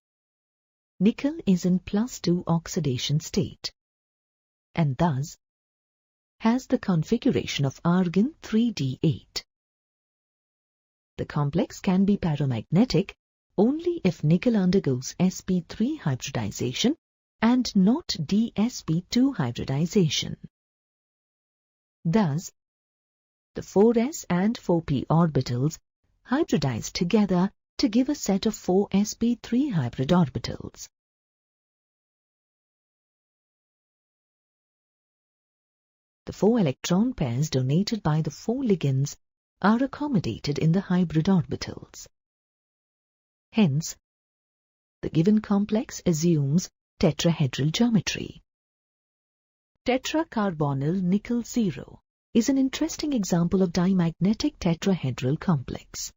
nickel is in +2 oxidation state. and thus has the configuration of argon 3d8. The complex can be paramagnetic only if nickel undergoes sp3 hybridization and not dsp2 hybridization. Thus, the 4s and 4p orbitals hybridize together to give a set of 4 sp3 hybrid orbitals. The 4 electron pairs donated by the 4 ligands are accommodated in the hybrid orbitals. Hence, the given complex assumes tetrahedral geometry. Tetracarbonyl nickel 0 is an interesting example of dimagnetic tetrahedral complex.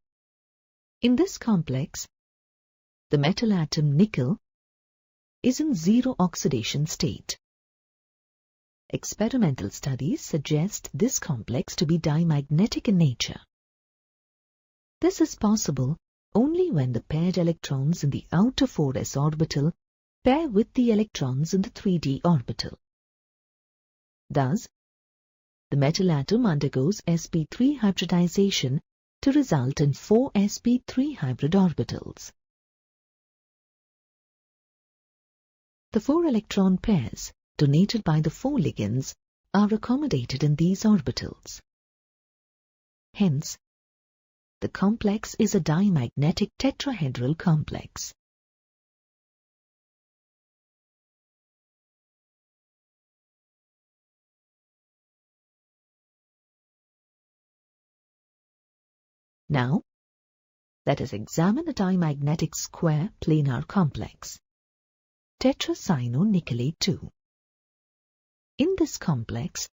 In this complex, the metal atom nickel is in zero oxidation state. Experimental studies suggest this complex to be dimagnetic in nature. This is possible only when the paired electrons in the outer 4s orbital pair with the electrons in the 3d orbital. Thus, the metal atom undergoes sp3 hybridization to result in 4 sp3 hybrid orbitals. The 4 electron pairs donated by the 4 ligands are accommodated in these orbitals. Hence, the complex is a dimagnetic tetrahedral complex. Now, let us examine a dimagnetic square planar complex, tetracyanonickelate 2. In this complex,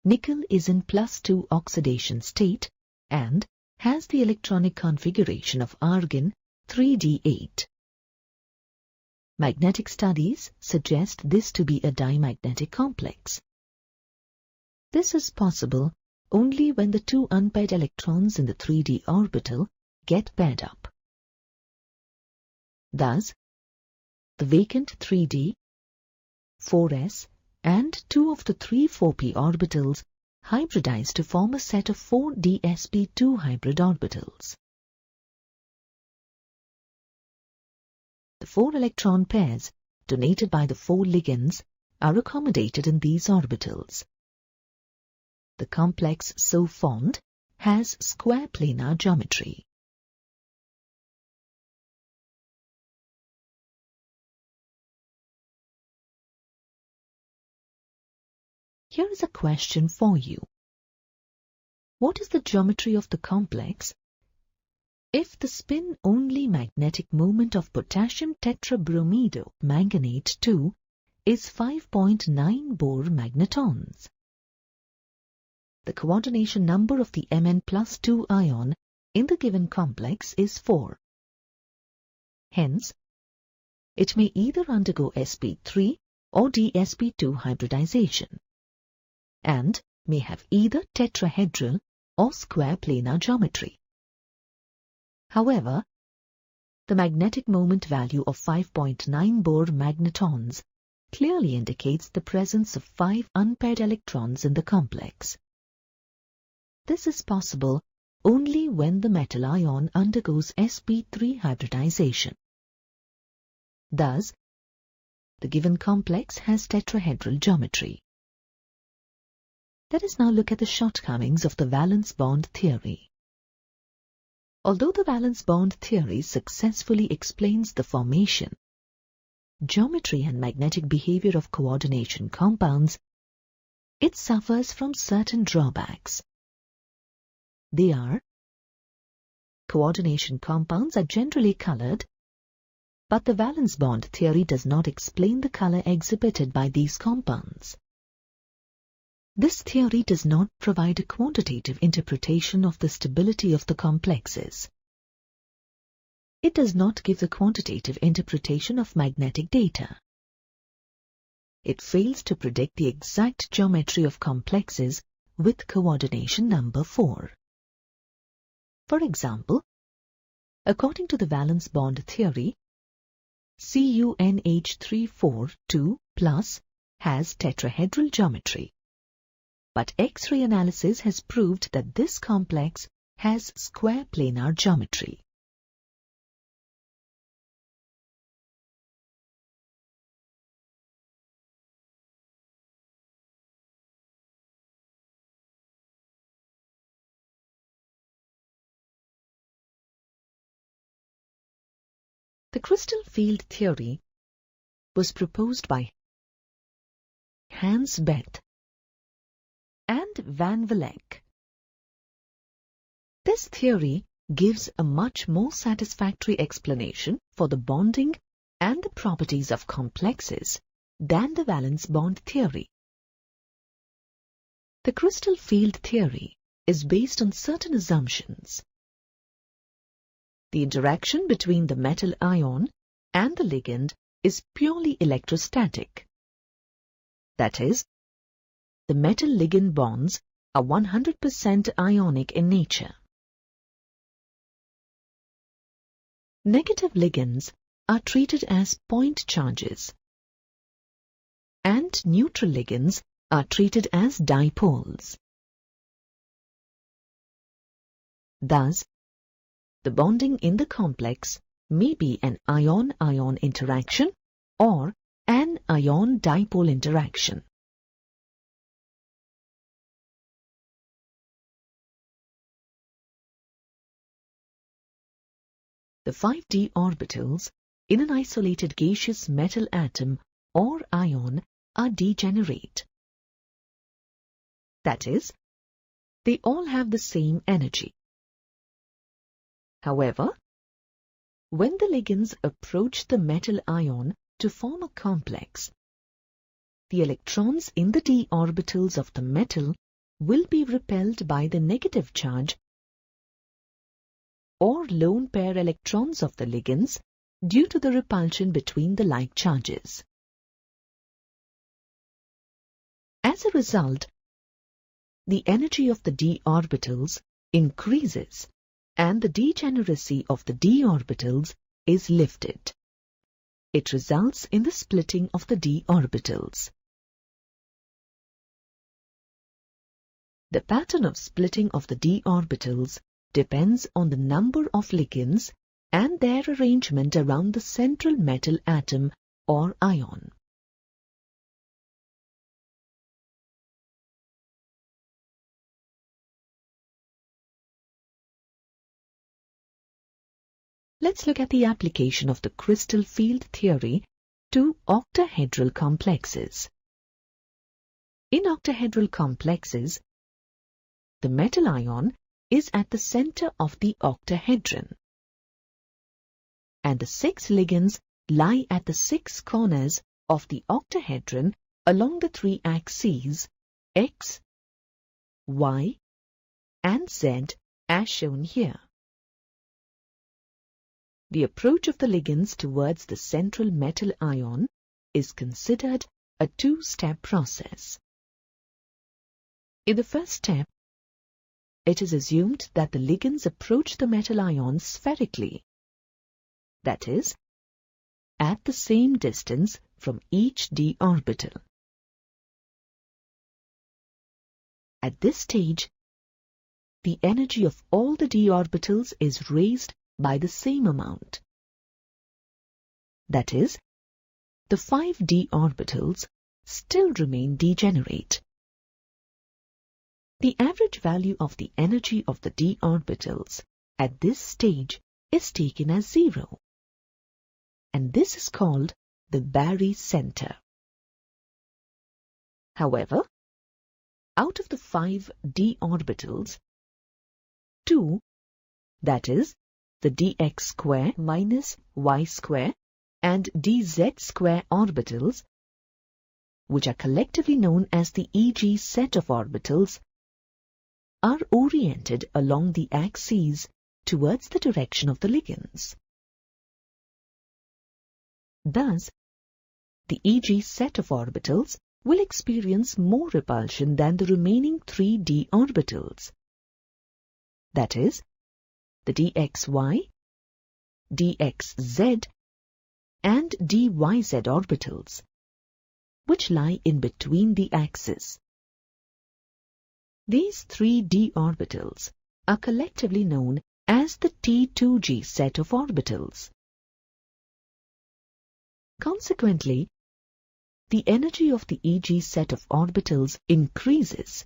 nickel is in +2 oxidation state and has the electronic configuration of argon 3d8. Magnetic studies suggest this to be a dimagnetic complex. This is possible only when the 2 unpaired electrons in the 3d orbital get paired up. Thus, the vacant 3d, 4s, and 2 of the 3 4p orbitals hybridize to form a set of 4 dsp2 hybrid orbitals. The 4 electron pairs donated by the 4 ligands are accommodated in these orbitals. The complex so formed has square planar geometry. Here is a question for you. What is the geometry of the complex if the spin-only magnetic moment of potassium tetrabromido manganate 2 is 5.9 Bohr magnetons? The coordination number of the Mn+2 ion in the given complex is 4. Hence, it may either undergo sp3 or dsp2 hybridization, and may have either tetrahedral or square planar geometry. However, the magnetic moment value of 5.9 Bohr magnetons clearly indicates the presence of 5 unpaired electrons in the complex. This is possible only when the metal ion undergoes sp3 hybridization. Thus, the given complex has tetrahedral geometry. Let us now look at the shortcomings of the valence bond theory. Although the valence bond theory successfully explains the formation, geometry and magnetic behavior of coordination compounds, it suffers from certain drawbacks. They are: coordination compounds are generally colored, but the valence bond theory does not explain the color exhibited by these compounds. This theory does not provide a quantitative interpretation of the stability of the complexes. It does not give the quantitative interpretation of magnetic data. It fails to predict the exact geometry of complexes with coordination number 4. For example, according to the valence bond theory, CuNH342 plus has tetrahedral geometry, but X-ray analysis has proved that this complex has square planar geometry. The crystal field theory was proposed by Hans Bethe and Van Vleck. This theory gives a much more satisfactory explanation for the bonding and the properties of complexes than the valence bond theory. The crystal field theory is based on certain assumptions. The interaction between the metal ion and the ligand is purely electrostatic. That is, the metal-ligand bonds are 100% ionic in nature. Negative ligands are treated as point charges, and neutral ligands are treated as dipoles. Thus, the bonding in the complex may be an ion-ion interaction or an ion-dipole interaction. The 5d orbitals in an isolated gaseous metal atom or ion are degenerate. That is, they all have the same energy. However, when the ligands approach the metal ion to form a complex, the electrons in the d orbitals of the metal will be repelled by the negative charge or lone pair electrons of the ligands due to the repulsion between the like charges. As a result, the energy of the d orbitals increases and the degeneracy of the d orbitals is lifted. It results in the splitting of the d orbitals. The pattern of splitting of the d orbitals depends on the number of ligands and their arrangement around the central metal atom or ion. Let's look at the application of the crystal field theory to octahedral complexes. In octahedral complexes, the metal ion is at the center of the octahedron, and the 6 ligands lie at the 6 corners of the octahedron along the 3 axes X, Y, and Z as shown here. The approach of the ligands towards the central metal ion is considered a 2-step process. In the first step, it is assumed that the ligands approach the metal ion spherically, that is, at the same distance from each d orbital. At this stage, the energy of all the d orbitals is raised by the same amount. That is, the 5 d orbitals still remain degenerate. The average value of the energy of the d orbitals at this stage is taken as 0, and this is called the barycenter. However, out of the 5 d orbitals, 2, that is, the dx square minus y square and dz square orbitals, which are collectively known as the EG set of orbitals, are oriented along the axes towards the direction of the ligands. Thus, the EG set of orbitals will experience more repulsion than the remaining 3 d orbitals. That is, the dxy, dxz, and dyz orbitals, which lie in between the axes. These 3 d orbitals are collectively known as the T2g set of orbitals. Consequently, the energy of the Eg set of orbitals increases,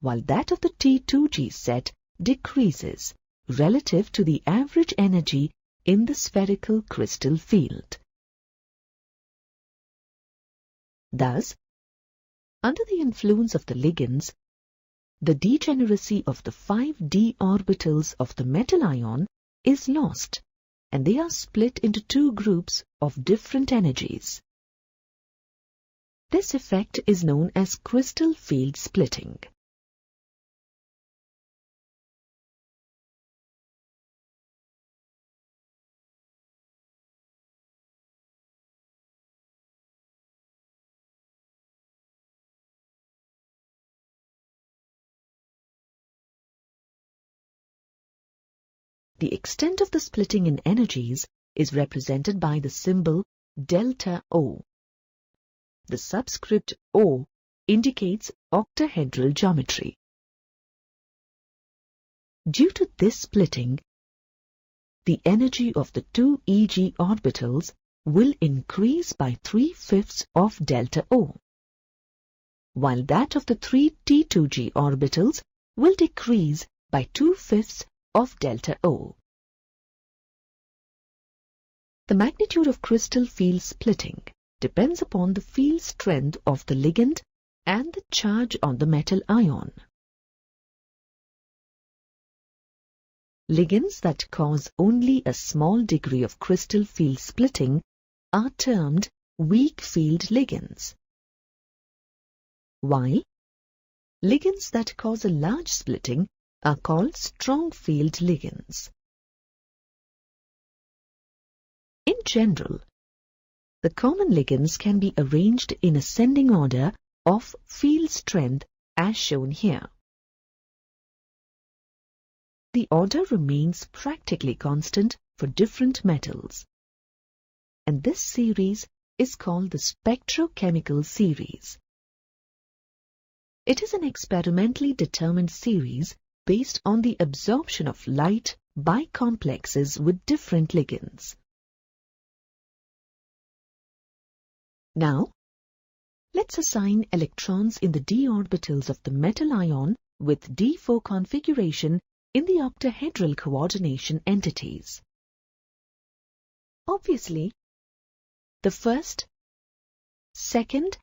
while that of the T2g set decreases relative to the average energy in the spherical crystal field. Thus, under the influence of the ligands, the degeneracy of the 5 d orbitals of the metal ion is lost, and they are split into 2 groups of different energies. This effect is known as crystal field splitting. The extent of the splitting in energies is represented by the symbol delta O. The subscript O indicates octahedral geometry. Due to this splitting, the energy of the 2 Eg orbitals will increase by 3/5 of delta O, while that of the 3 T2g orbitals will decrease by 2/5 of delta O. The magnitude of crystal field splitting depends upon the field strength of the ligand and the charge on the metal ion. Ligands that cause only a small degree of crystal field splitting are termed weak field ligands, while ligands that cause a large splitting are called strong field ligands. In general, the common ligands can be arranged in ascending order of field strength as shown here. The order remains practically constant for different metals, and this series is called the spectrochemical series. It is an experimentally determined series based on the absorption of light by complexes with different ligands. Now, let's assign electrons in the d orbitals of the metal ion with d4 configuration in the octahedral coordination entities. Obviously, the first, second,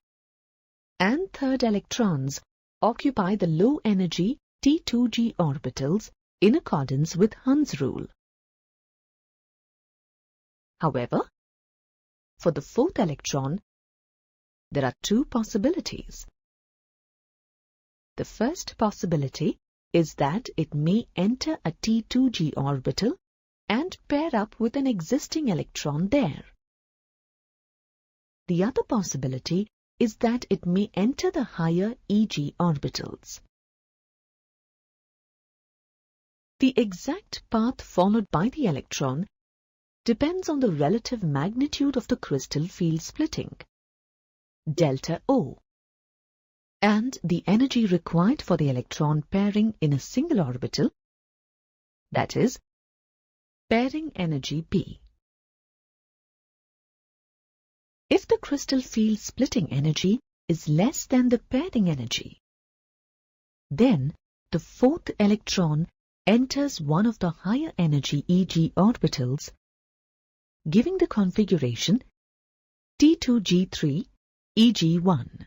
and third electrons occupy the low-energy T2g orbitals in accordance with Hund's rule. However, for the fourth electron, there are 2 possibilities. The first possibility is that it may enter a T2g orbital and pair up with an existing electron there. The other possibility is that it may enter the higher Eg orbitals. The exact path followed by the electron depends on the relative magnitude of the crystal field splitting, delta O, and the energy required for the electron pairing in a single orbital, that is, pairing energy P. If the crystal field splitting energy is less than the pairing energy, then the fourth electron enters one of the higher energy Eg orbitals, giving the configuration T2G3 Eg1.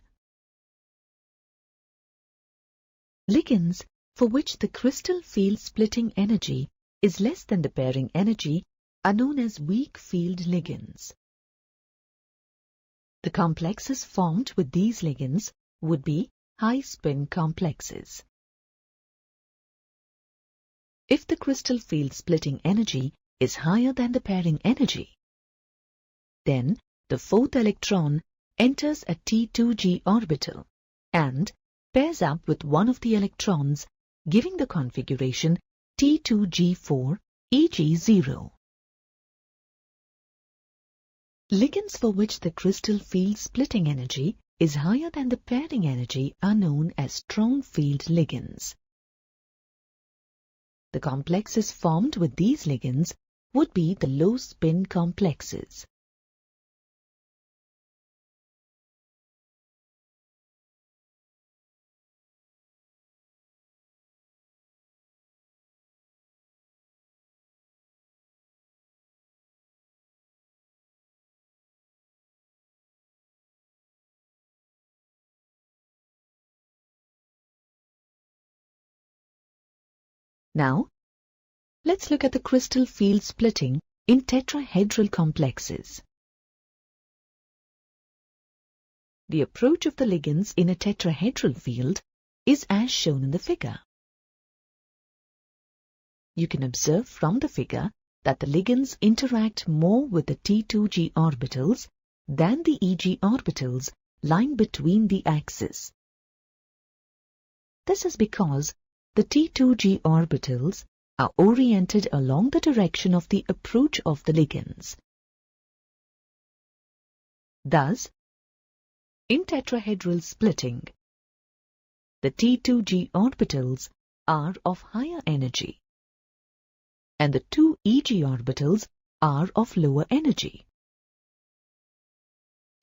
Ligands for which the crystal field splitting energy is less than the pairing energy are known as weak field ligands. The complexes formed with these ligands would be high-spin complexes. If the crystal field splitting energy is higher than the pairing energy, then the fourth electron enters a T2g orbital and pairs up with one of the electrons, giving the configuration T2G4 Eg0. Ligands for which the crystal field splitting energy is higher than the pairing energy are known as strong field ligands. The complexes formed with these ligands would be the low spin complexes. Now, let's look at the crystal field splitting in tetrahedral complexes. The approach of the ligands in a tetrahedral field is as shown in the figure. You can observe from the figure that the ligands interact more with the T2G orbitals than the EG orbitals lying between the axes. This is because the T2G orbitals are oriented along the direction of the approach of the ligands. Thus, in tetrahedral splitting, the T2G orbitals are of higher energy, and the two EG orbitals are of lower energy.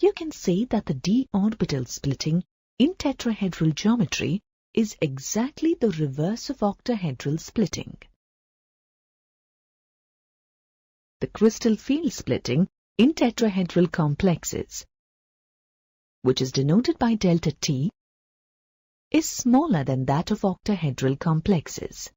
You can see that the d orbital splitting in tetrahedral geometry is exactly the reverse of octahedral splitting. The crystal field splitting in tetrahedral complexes, which is denoted by delta T, is smaller than that of octahedral complexes.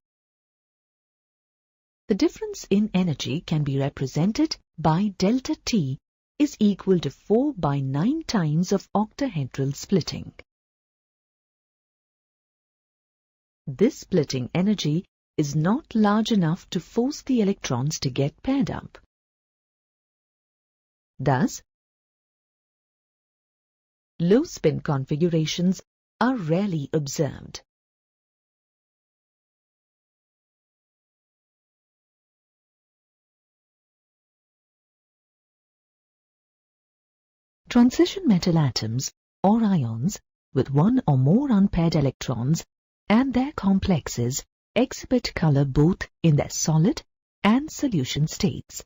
The difference in energy can be represented by delta T is equal to 4 by 9 times of octahedral splitting. This splitting energy is not large enough to force the electrons to get paired up. Thus, low spin configurations are rarely observed. Transition metal atoms or ions with one or more unpaired electrons and their complexes exhibit color both in their solid and solution states.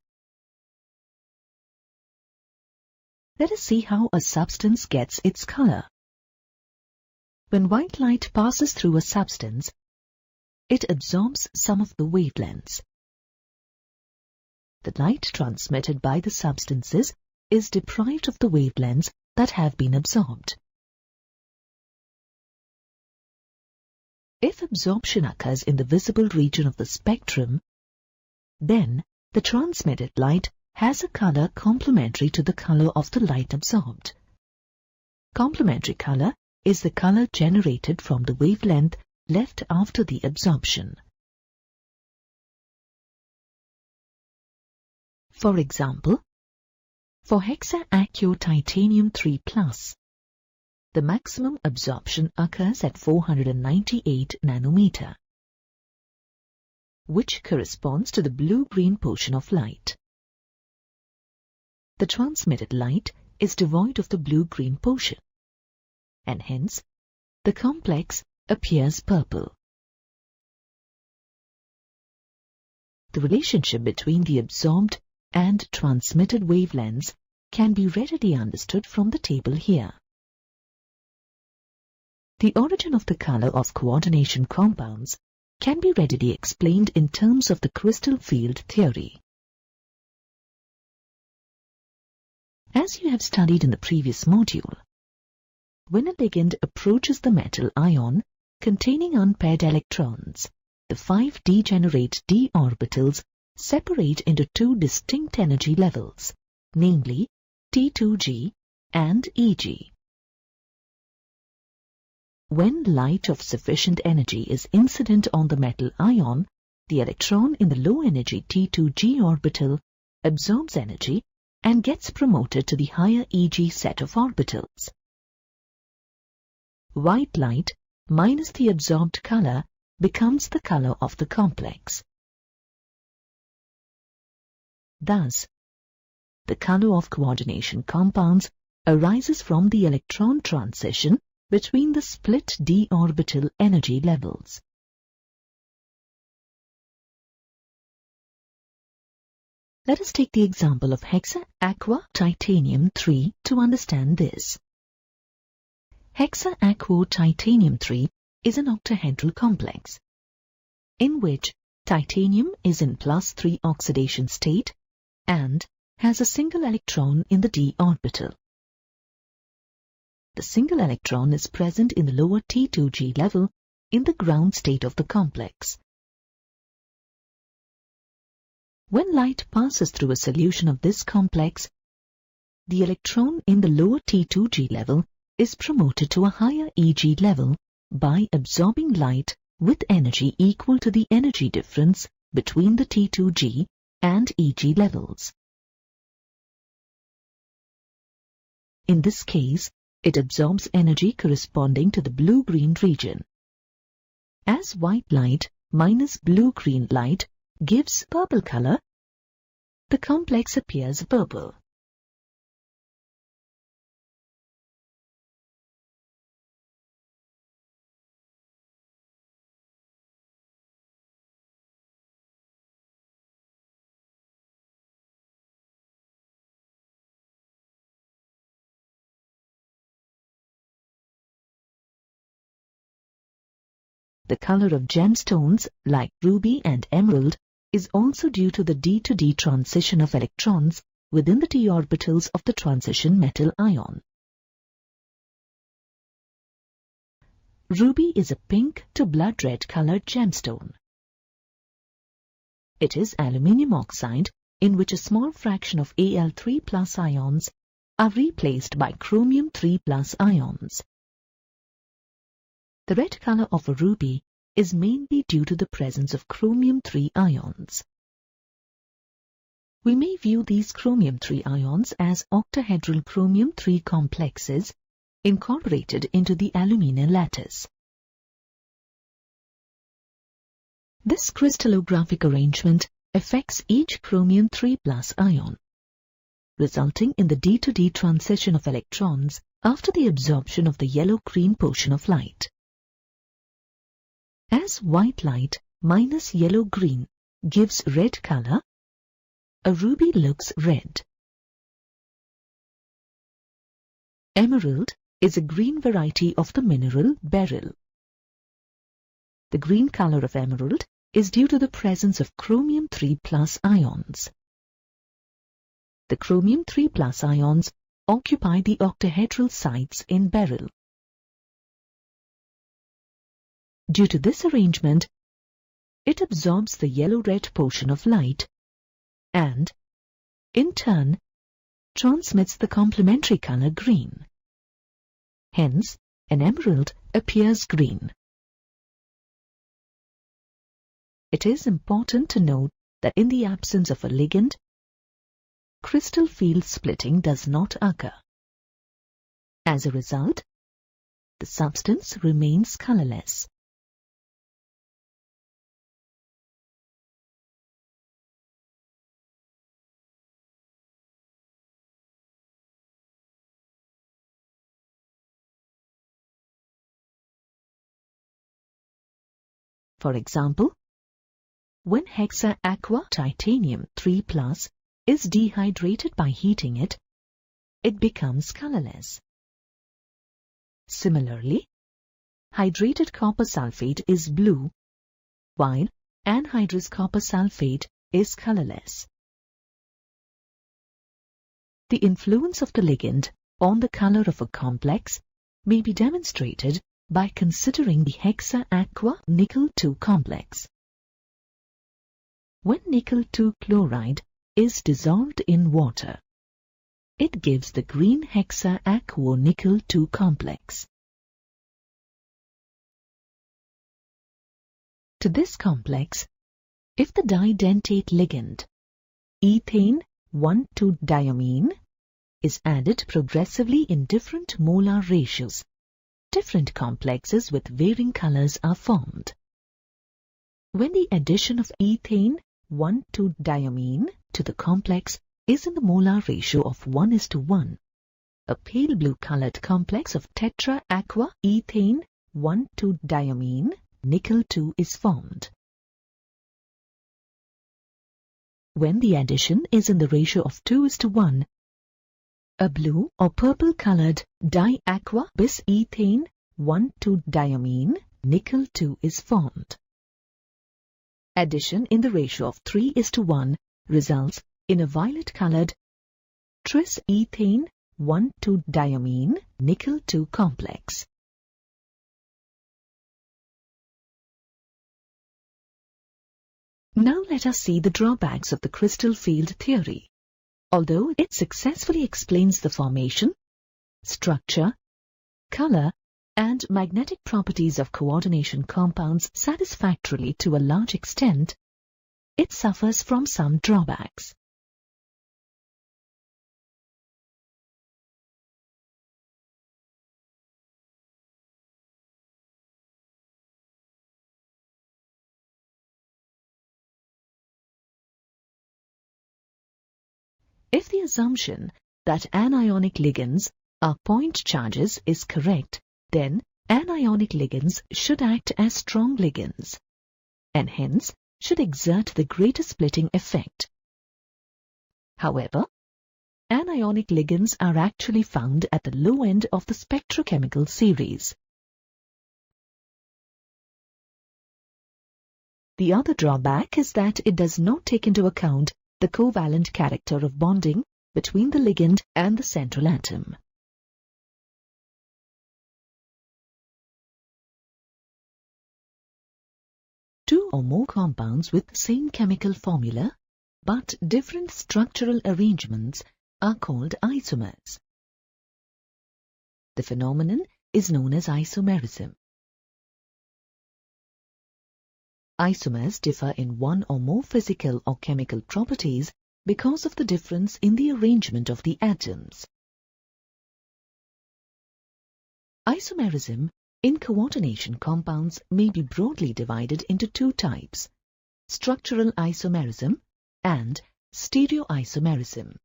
Let us see how a substance gets its color. When white light passes through a substance, it absorbs some of the wavelengths. The light transmitted by the substances is deprived of the wavelengths that have been absorbed. If absorption occurs in the visible region of the spectrum, then the transmitted light has a color complementary to the color of the light absorbed. Complementary color is the color generated from the wavelength left after the absorption. For example, for hexa-acure titanium 3+, the maximum absorption occurs at 498 nanometer, which corresponds to the blue-green portion of light. The transmitted light is devoid of the blue-green portion, and hence the complex appears purple. The relationship between the absorbed and transmitted wavelengths can be readily understood from the table here. The origin of the color of coordination compounds can be readily explained in terms of the crystal field theory. As you have studied in the previous module, when a ligand approaches the metal ion containing unpaired electrons, the 5 degenerate d orbitals separate into two distinct energy levels, namely T2G and EG. When light of sufficient energy is incident on the metal ion, the electron in the low-energy T2G orbital absorbs energy and gets promoted to the higher EG set of orbitals. White light minus the absorbed color becomes the color of the complex. Thus, the color of coordination compounds arises from the electron transition between the split d orbital energy levels. Let us take the example of hexa-aqua-titanium-3 to understand this. Hexa-aqua-titanium-3 is an octahedral complex in which titanium is in +3 oxidation state and has a single electron in the d orbital. The single electron is present in the lower T2G level in the ground state of the complex. When light passes through a solution of this complex, the electron in the lower T2G level is promoted to a higher EG level by absorbing light with energy equal to the energy difference between the T2G and EG levels. In this case, it absorbs energy corresponding to the blue-green region. As white light minus blue-green light gives purple color, the complex appears purple. The color of gemstones like ruby and emerald is also due to the D to D transition of electrons within the d orbitals of the transition metal ion. Ruby is a pink to blood red colored gemstone. It is aluminium oxide in which a small fraction of Al3+ ions are replaced by chromium 3+ ions. The red color of a ruby is mainly due to the presence of chromium 3 ions. We may view these chromium 3 ions as octahedral chromium 3 complexes incorporated into the alumina lattice. This crystallographic arrangement affects each chromium 3+ ion, resulting in the D to D transition of electrons after the absorption of the yellow-green portion of light. As white light minus yellow-green gives red color, a ruby looks red. Emerald is a green variety of the mineral beryl. The green color of emerald is due to the presence of chromium 3+ ions. The chromium 3+ ions occupy the octahedral sites in beryl. Due to this arrangement, it absorbs the yellow-red portion of light and, in turn, transmits the complementary color green. Hence, an emerald appears green. It is important to note that in the absence of a ligand, crystal field splitting does not occur. As a result, the substance remains colorless. For example, when hexa-aqua-titanium-3+ is dehydrated by heating it, it becomes colorless. Similarly, hydrated copper sulfate is blue, while anhydrous copper sulfate is colorless. The influence of the ligand on the color of a complex may be demonstrated by considering the hexa-aqua-nickel-2 complex. When nickel-2 chloride is dissolved in water, it gives the green hexa-aqua-nickel-2 complex. To this complex, if the didentate ligand ethane 1,2-diamine is added progressively in different molar ratios, different complexes with varying colors are formed. When the addition of ethane 1,2-diamine to the complex is in the molar ratio of 1:1. A pale blue colored complex of tetra-aqua ethane 1,2-diamine nickel 2 is formed. When the addition is in the ratio of 2:1, a blue or purple colored di-aqua bis ethane 1,2-diamine nickel 2 is formed. Addition in the ratio of 3:1 results in a violet colored tris ethane 1,2-diamine nickel 2 complex. Now let us see the drawbacks of the crystal field theory. Although it successfully explains the formation, structure, color, and magnetic properties of coordination compounds satisfactorily to a large extent, it suffers from some drawbacks. If the assumption that anionic ligands are point charges is correct, then anionic ligands should act as strong ligands, and hence should exert the greater splitting effect. However, anionic ligands are actually found at the low end of the spectrochemical series. The other drawback is that it does not take into account the covalent character of bonding between the ligand and the central atom. Two or more compounds with the same chemical formula but different structural arrangements are called isomers. The phenomenon is known as isomerism. Isomers differ in one or more physical or chemical properties because of the difference in the arrangement of the atoms. Isomerism in coordination compounds may be broadly divided into two types: structural isomerism and stereoisomerism.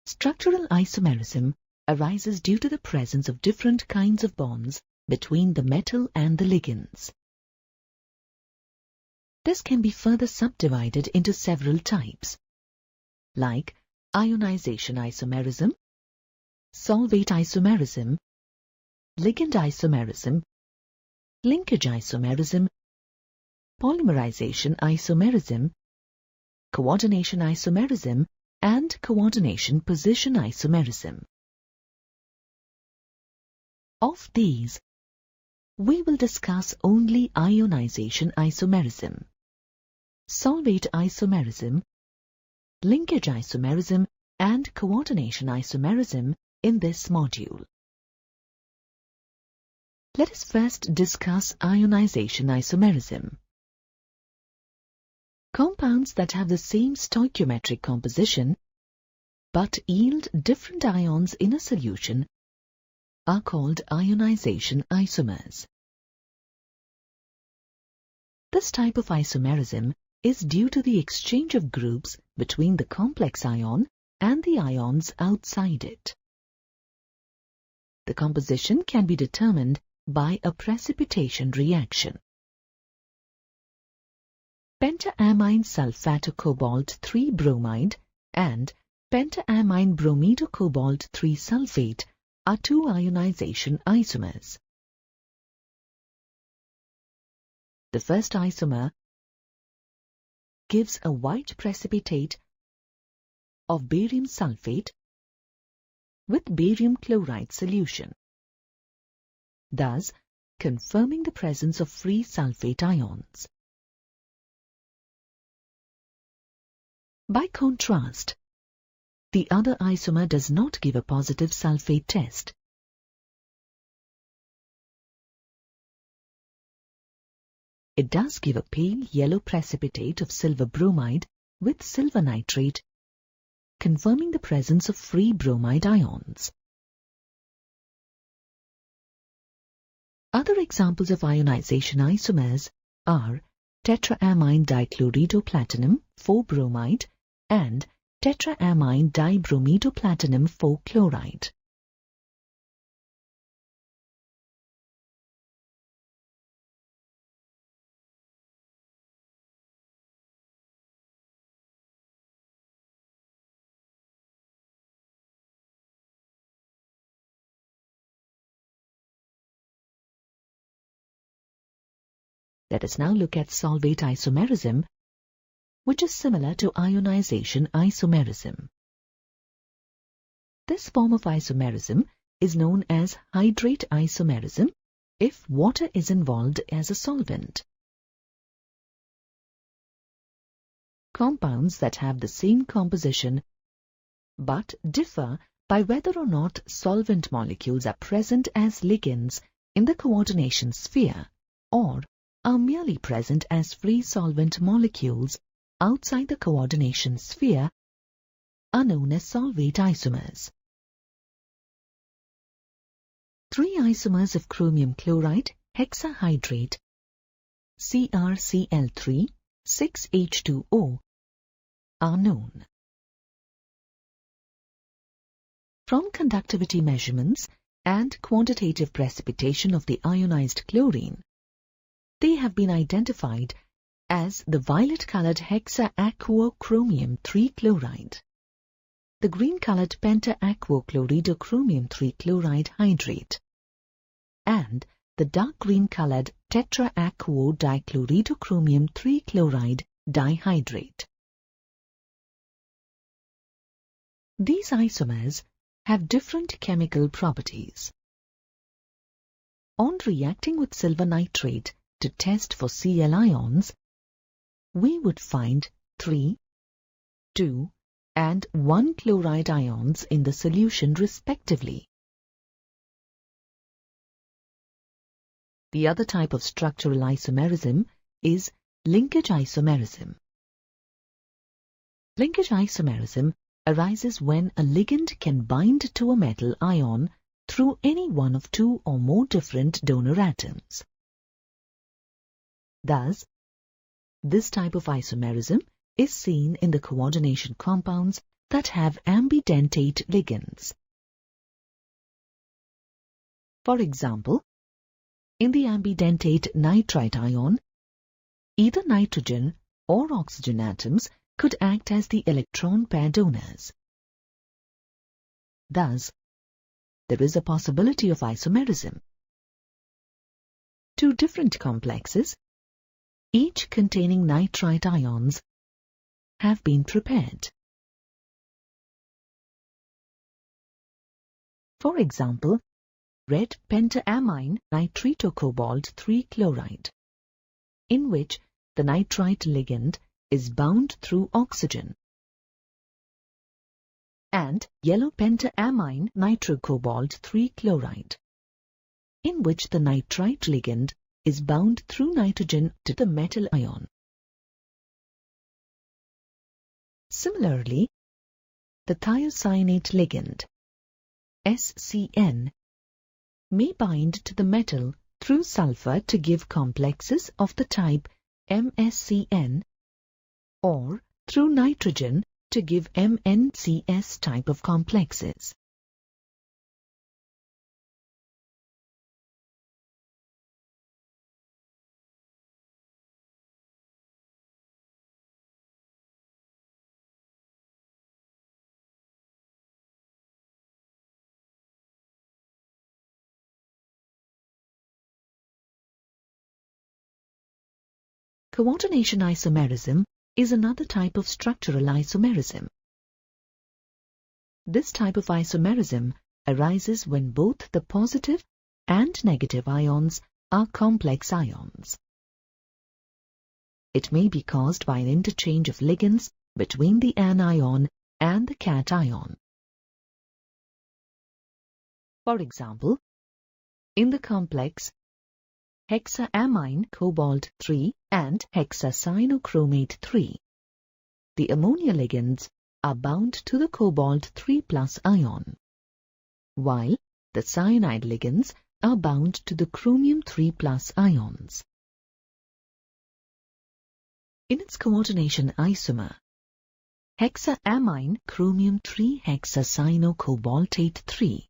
Structural isomerism arises due to the presence of different kinds of bonds between the metal and the ligands. This can be further subdivided into several types, like ionization isomerism, solvate isomerism, ligand isomerism, linkage isomerism, polymerization isomerism, coordination isomerism, and coordination position isomerism. Of these, we will discuss only ionization isomerism, solvate isomerism, linkage isomerism, and coordination isomerism in this module. Let us first discuss ionization isomerism. Compounds that have the same stoichiometric composition but yield different ions in a solution are called ionization isomers. This type of isomerism is due to the exchange of groups between the complex ion and the ions outside it. The composition can be determined by a precipitation reaction. Pentaamine sulfato-cobalt 3 bromide and pentaamine bromido-cobalt 3 sulfate are two ionization isomers. The first isomer gives a white precipitate of barium sulfate with barium chloride solution, thus confirming the presence of free sulfate ions. By contrast, the other isomer does not give a positive sulfate test. It does give a pale yellow precipitate of silver bromide with silver nitrate, confirming the presence of free bromide ions. Other examples of ionization isomers are tetraamine dichloridoplatinum 4 bromide and tetraamine dibromidoplatinum 4 chloride. Let us now look at solvate isomerism, which is similar to ionization isomerism. This form of isomerism is known as hydrate isomerism if water is involved as a solvent. Compounds that have the same composition but differ by whether or not solvent molecules are present as ligands in the coordination sphere or are merely present as free solvent molecules outside the coordination sphere are known as solvate isomers. 3 isomers of chromium chloride hexahydrate CrCl3 6H2O are known. From conductivity measurements and quantitative precipitation of the ionized chlorine, they have been identified as the violet-colored hexa-aquochromium 3 chloride, the green-colored penta-aquochloridochromium 3 chloride hydrate, and the dark green-colored tetra-aquo-dichloridochromium 3 chloride dihydrate. These isomers have different chemical properties. On reacting with silver nitrate to test for Cl ions, we would find 3, 2, and 1 chloride ions in the solution respectively. The other type of structural isomerism is linkage isomerism. Linkage isomerism arises when a ligand can bind to a metal ion through any one of 2 or more different donor atoms. Thus, this type of isomerism is seen in the coordination compounds that have ambidentate ligands. For example, in the ambidentate nitrite ion, either nitrogen or oxygen atoms could act as the electron pair donors. Thus, there is a possibility of isomerism. 2 different complexes, each containing nitrite ions, have been prepared. For example, red pentaamine nitritocobalt 3 chloride, in which the nitrite ligand is bound through oxygen, and yellow pentaamine nitrocobalt 3 chloride, in which the nitrite ligand is bound through nitrogen to the metal ion. Similarly, the thiocyanate ligand, SCN, may bind to the metal through sulfur to give complexes of the type MsCN, or through nitrogen to give MnCS type of complexes. Coordination isomerism is another type of structural isomerism. This type of isomerism arises when both the positive and negative ions are complex ions. It may be caused by an interchange of ligands between the anion and the cation. For example, in the complex hexaamine cobalt 3 and hexacyanochromate 3, the ammonia ligands are bound to the cobalt 3 plus ion, while the cyanide ligands are bound to the chromium 3 plus ions. In its coordination isomer, hexaamine chromium 3-hexacyanocobaltate 3.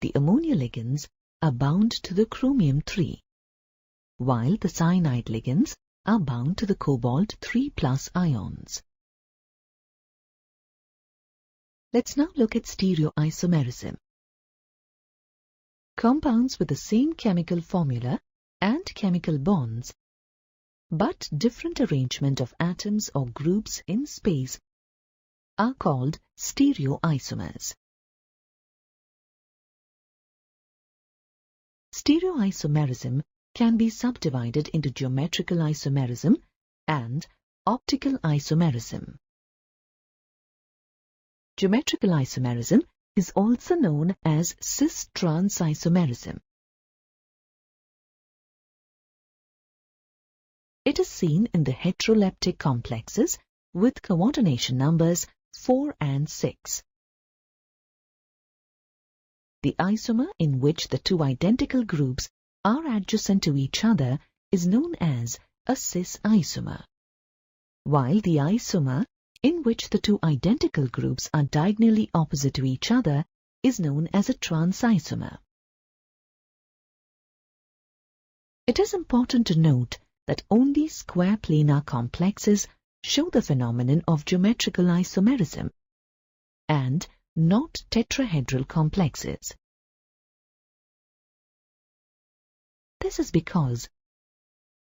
The ammonia ligands are bound to the chromium 3, while the cyanide ligands are bound to the cobalt 3+ ions. Let's now look at stereoisomerism. Compounds with the same chemical formula and chemical bonds, but different arrangement of atoms or groups in space, are called stereoisomers. Stereoisomerism can be subdivided into geometrical isomerism and optical isomerism. Geometrical isomerism is also known as cis-trans isomerism. It is seen in the heteroleptic complexes with coordination numbers 4 and 6. The isomer in which the two identical groups are adjacent to each other is known as a cis isomer, while the isomer in which the two identical groups are diagonally opposite to each other is known as a trans isomer. It is important to note that only square planar complexes show the phenomenon of geometrical isomerism, and not tetrahedral complexes. This is because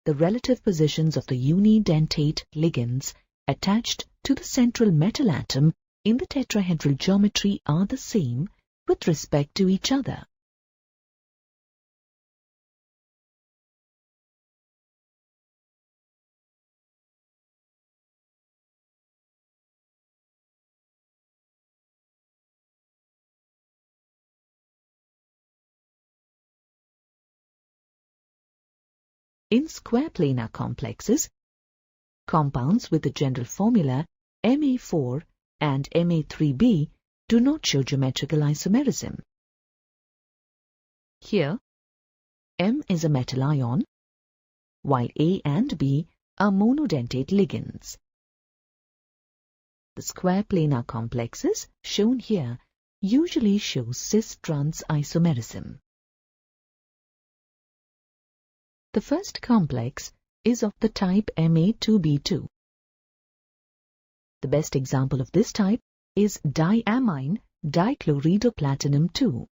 the relative positions of the unidentate ligands attached to the central metal atom in the tetrahedral geometry are the same with respect to each other. In square planar complexes, compounds with the general formula Ma4 and Ma3b do not show geometrical isomerism. Here, M is a metal ion, while A and B are monodentate ligands. The square planar complexes shown here usually show cis-trans isomerism. The first complex is of the type Ma2b2. The best example of this type is diamine dichloridoplatinum 2.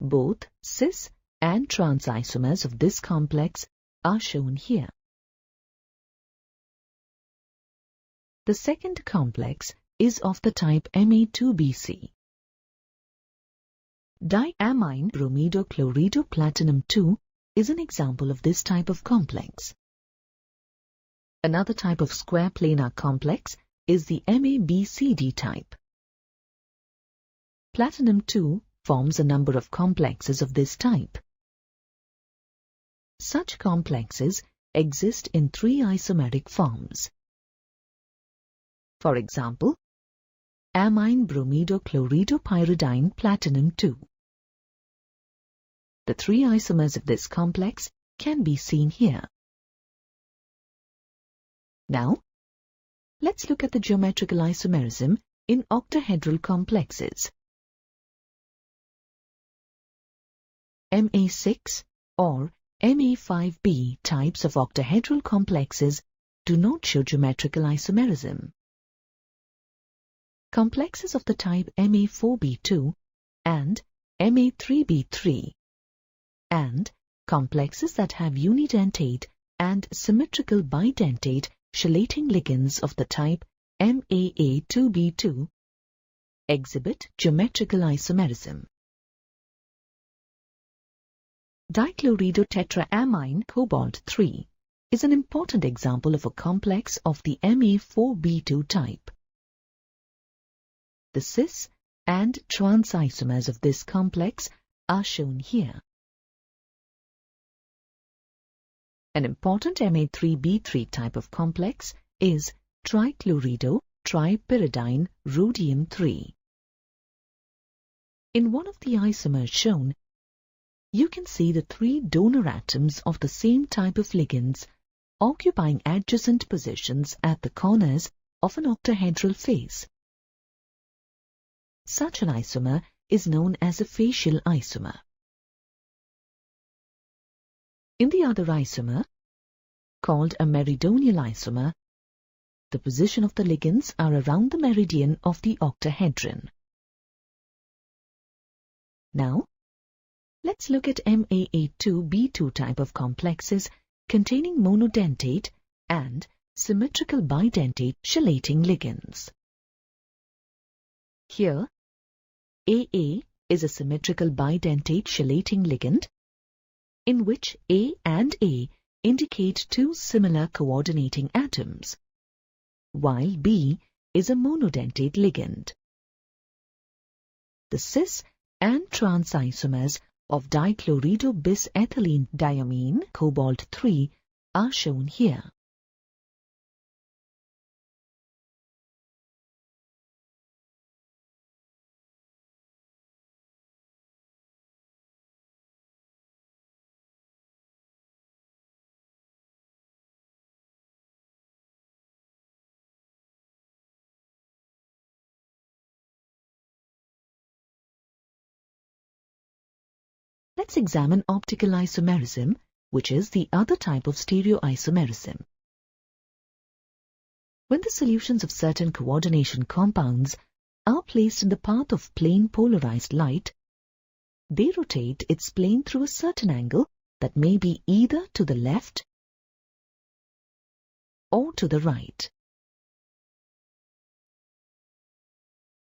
Both cis and trans isomers of this complex are shown here. The second complex is of the type Ma2bc. Diamine bromidochloridoplatinum 2 is an example of this type of complex. Another type of square planar complex is the MABCD type. Platinum 2 forms a number of complexes of this type. Such complexes exist in 3 isomeric forms. For example, amine bromidochloridomyridine platinum 2. The 3 isomers of this complex can be seen here. Now, let's look at the geometrical isomerism in octahedral complexes. Ma6 or Ma5b types of octahedral complexes do not show geometrical isomerism. Complexes of the type Ma4b2 and Ma3b3 and complexes that have unidentate and symmetrical bidentate chelating ligands of the type MAA2b2 exhibit geometrical isomerism. Dichloridotetraamine cobalt 3 is an important example of a complex of the Ma4b2 type. The cis and trans isomers of this complex are shown here. An important Ma3b3 type of complex is trichlorido-tripyridine rhodium 3. In one of the isomers shown, you can see the 3 donor atoms of the same type of ligands occupying adjacent positions at the corners of an octahedral face. Such an isomer is known as a facial isomer. In the other isomer, called a meridional isomer, the position of the ligands are around the meridian of the octahedron. Now, let's look at MAA2B2 type of complexes containing monodentate and symmetrical bidentate chelating ligands. Here, AA is a symmetrical bidentate chelating ligand in which A and A indicate two similar coordinating atoms, while B is a monodentate ligand. The cis and trans isomers of dichlorido bis-ethylene diamine cobalt-3 are shown here. Let's examine optical isomerism, which is the other type of stereoisomerism. When the solutions of certain coordination compounds are placed in the path of plane polarized light, they rotate its plane through a certain angle that may be either to the left or to the right.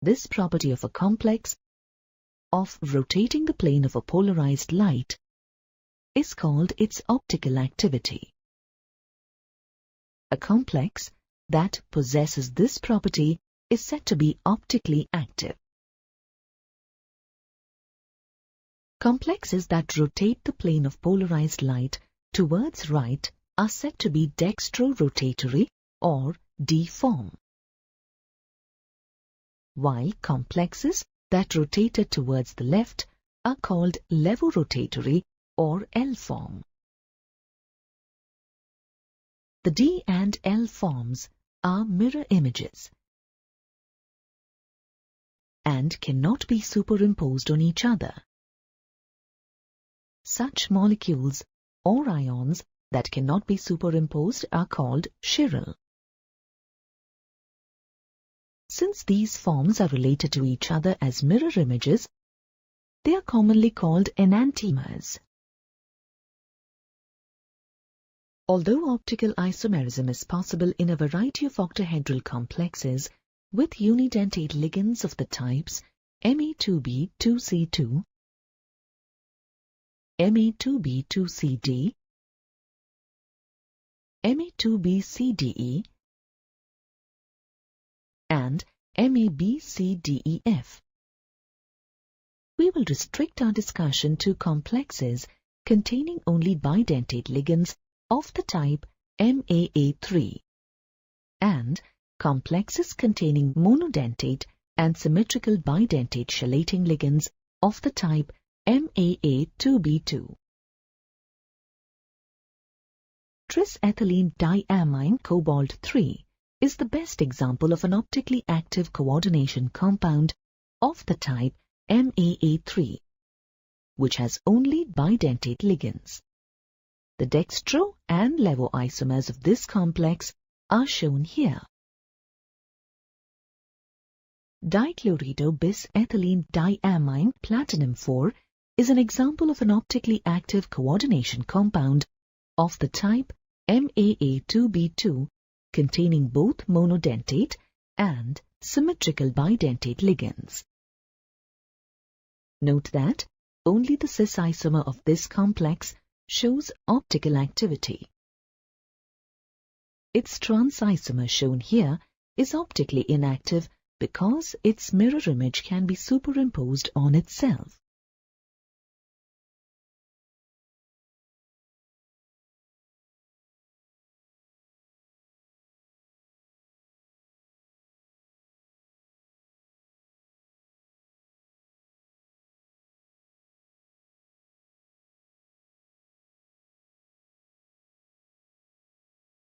This property of a complex of rotating the plane of a polarized light is called its optical activity. A complex that possesses this property is said to be optically active. Complexes that rotate the plane of polarized light towards right are said to be dextro-rotatory or D-form, while complexes that rotated towards the left are called levorotatory or L-form. The D and L forms are mirror images and cannot be superimposed on each other. Such molecules or ions that cannot be superimposed are called chiral. Since these forms are related to each other as mirror images, they are commonly called enantiomers. Although optical isomerism is possible in a variety of octahedral complexes with unidentate ligands of the types Ma2b 2c2, Ma2b 2cd, Ma2b cde, and MABCDEF. We will restrict our discussion to complexes containing only bidentate ligands of the type MAA3 and complexes containing monodentate and symmetrical bidentate chelating ligands of the type MAA2B2. Tris-ethylene diamine cobalt-3 is the best example of an optically active coordination compound of the type MAA3, which has only bidentate ligands. The dextro and levo isomers of this complex are shown here. Dichlorido bis-ethylene diamine platinum-4 is an example of an optically active coordination compound of the type MAA2B2 containing both monodentate and symmetrical bidentate ligands. Note that only the cis isomer of this complex shows optical activity. Its trans isomer shown here is optically inactive because its mirror image can be superimposed on itself.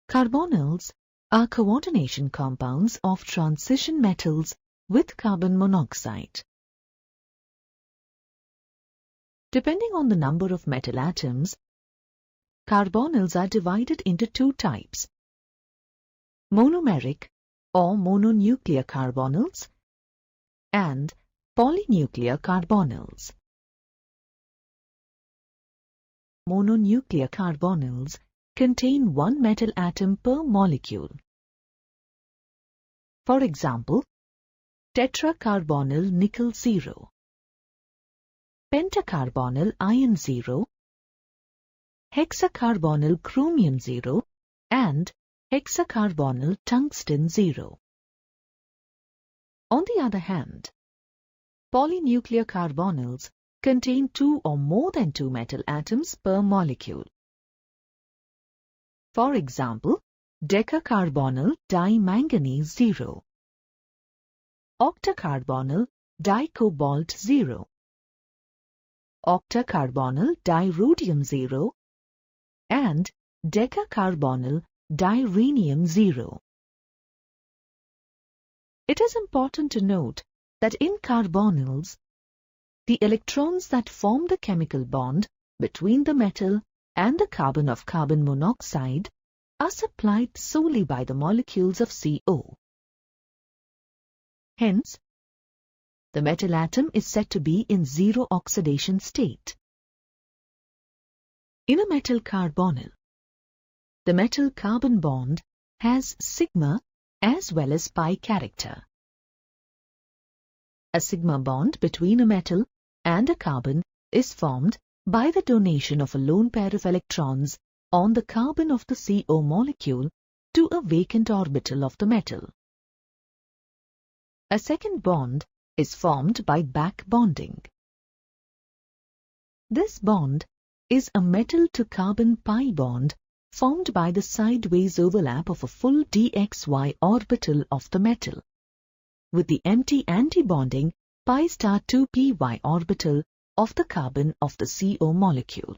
Carbonyls are coordination compounds of transition metals with carbon monoxide. Depending on the number of metal atoms, carbonyls are divided into two types: monomeric or mononuclear carbonyls and polynuclear carbonyls. Mononuclear carbonyls contain one metal atom per molecule. For example, tetracarbonyl nickel 0, pentacarbonyl iron 0, hexacarbonyl chromium 0 and hexacarbonyl tungsten 0. On the other hand, polynuclear carbonyls contain two or more than two metal atoms per molecule. For example, decacarbonyl dimanganese 0, octacarbonyl dicobalt 0, octacarbonyl dirhodium 0 and decacarbonyl dirhenium 0. It is important to note that in carbonyls, the electrons that form the chemical bond between the metal and the carbon of carbon monoxide are supplied solely by the molecules of CO. Hence, the metal atom is said to be in zero oxidation state. In a metal carbonyl, the metal-carbon bond has sigma as well as pi character. A sigma bond between a metal and a carbon is formed by the donation of a lone pair of electrons on the carbon of the CO molecule to a vacant orbital of the metal. A second bond is formed by back bonding. This bond is a metal-to-carbon pi bond formed by the sideways overlap of a full dxy orbital of the metal, with the empty antibonding pi star 2py orbital of the carbon of the CO molecule.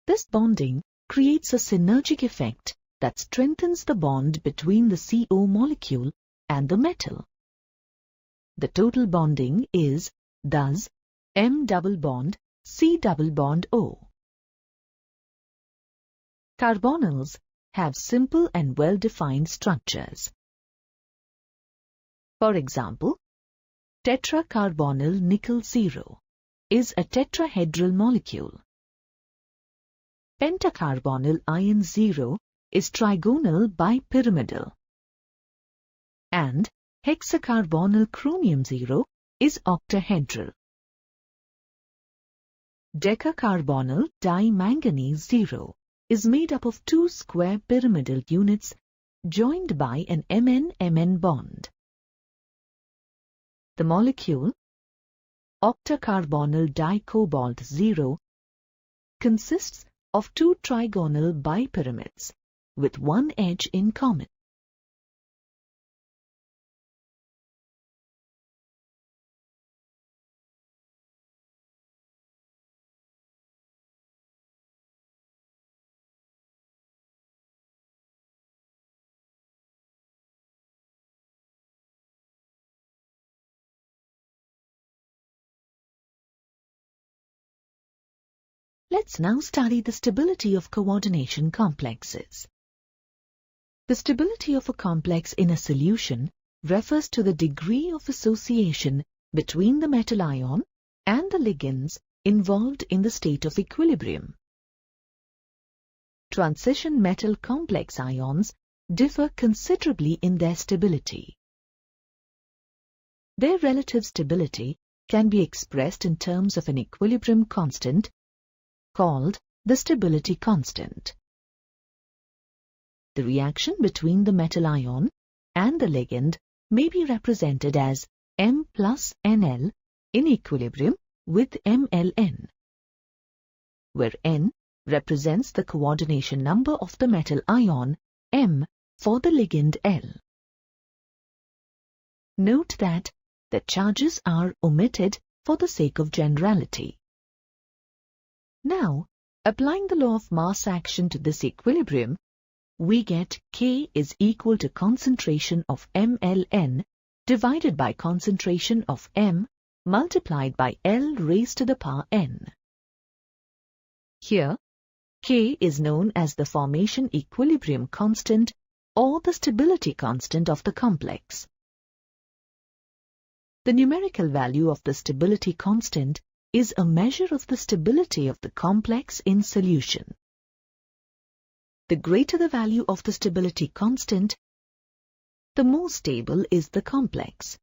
This bonding creates a synergic effect that strengthens the bond between the CO molecule and the metal. The total bonding is, thus, M double bond C double bond O. Carbonyls have simple and well-defined structures. For example, tetracarbonyl nickel 0 is a tetrahedral molecule. Pentacarbonyl iron 0 is trigonal bipyramidal. And hexacarbonyl chromium 0 is octahedral. Decacarbonyl dimanganese 0 is made up of two square pyramidal units joined by an Mn-Mn bond. The molecule, octacarbonyl dicobalt 0, consists of two trigonal bipyramids with one edge in common. Let's now study the stability of coordination complexes. The stability of a complex in a solution refers to the degree of association between the metal ion and the ligands involved in the state of equilibrium. Transition metal complex ions differ considerably in their stability. Their relative stability can be expressed in terms of an equilibrium constant called the stability constant. The reaction between the metal ion and the ligand may be represented as M plus Nl in equilibrium with MLN, where N represents the coordination number of the metal ion, M for the ligand L. Note that the charges are omitted for the sake of generality. Now, applying the law of mass action to this equilibrium, we get K is equal to concentration of mLn divided by concentration of M multiplied by L raised to the power n. Here, K is known as the formation equilibrium constant or the stability constant of the complex. The numerical value of the stability constant is a measure of the stability of the complex in solution. The greater the value of the stability constant, the more stable is the complex.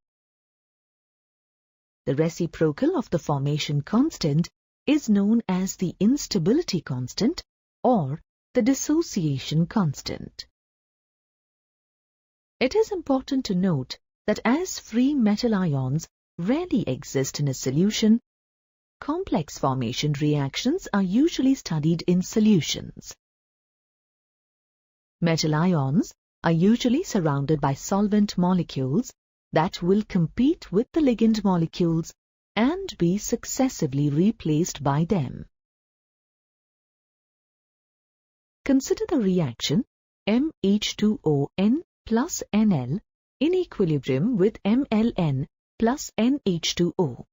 The reciprocal of the formation constant is known as the instability constant or the dissociation constant. It is important to note that as free metal ions rarely exist in a solution, complex formation reactions are usually studied in solutions. Metal ions are usually surrounded by solvent molecules that will compete with the ligand molecules and be successively replaced by them. Consider the reaction MH2ON plus NL in equilibrium with mLn plus NH2O.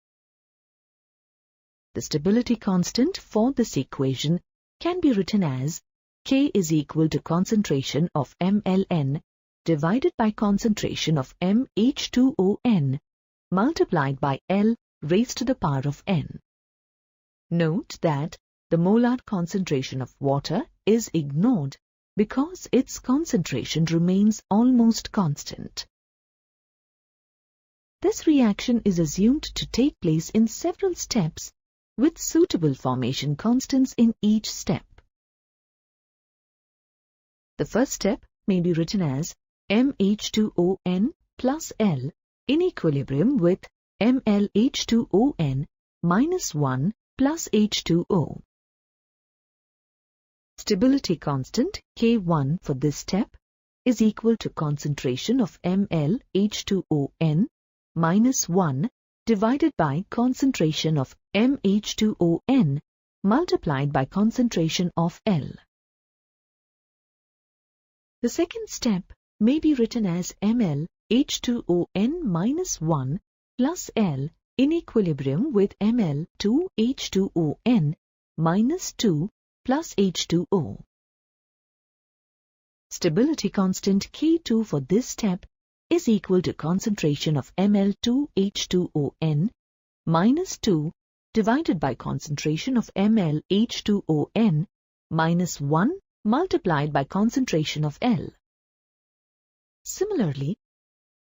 The stability constant for this equation can be written as K is equal to concentration of mLn divided by concentration of MH2ON multiplied by L raised to the power of n. Note that the molar concentration of water is ignored because its concentration remains almost constant. This reaction is assumed to take place in several steps with suitable formation constants in each step. The first step may be written as MH2ON plus L in equilibrium with MlH2ON minus 1 plus H2O. Stability constant K1 for this step is equal to concentration of MlH2ON minus 1 divided by concentration of MH2ON multiplied by concentration of L. The second step may be written as MlH2ON minus 1 plus L in equilibrium with Ml2H2ON minus 2 plus H2O. Stability constant K2 for this step is equal to concentration of Ml2H2ON minus 2 divided by concentration of MlH2ON minus 1 multiplied by concentration of L. Similarly,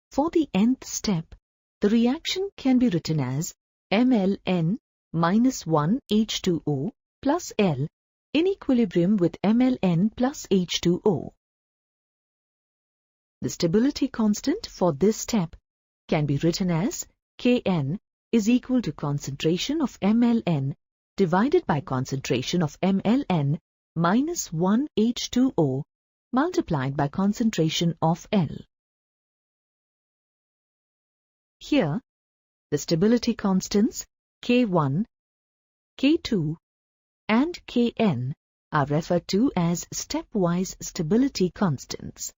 for the nth step, the reaction can be written as mLn minus 1 H2O plus L in equilibrium with mLn plus H2O. The stability constant for this step can be written as Kn is equal to concentration of mLn divided by concentration of mLn minus 1 H2O multiplied by concentration of L. Here, the stability constants K1, K2 and Kn are referred to as stepwise stability constants.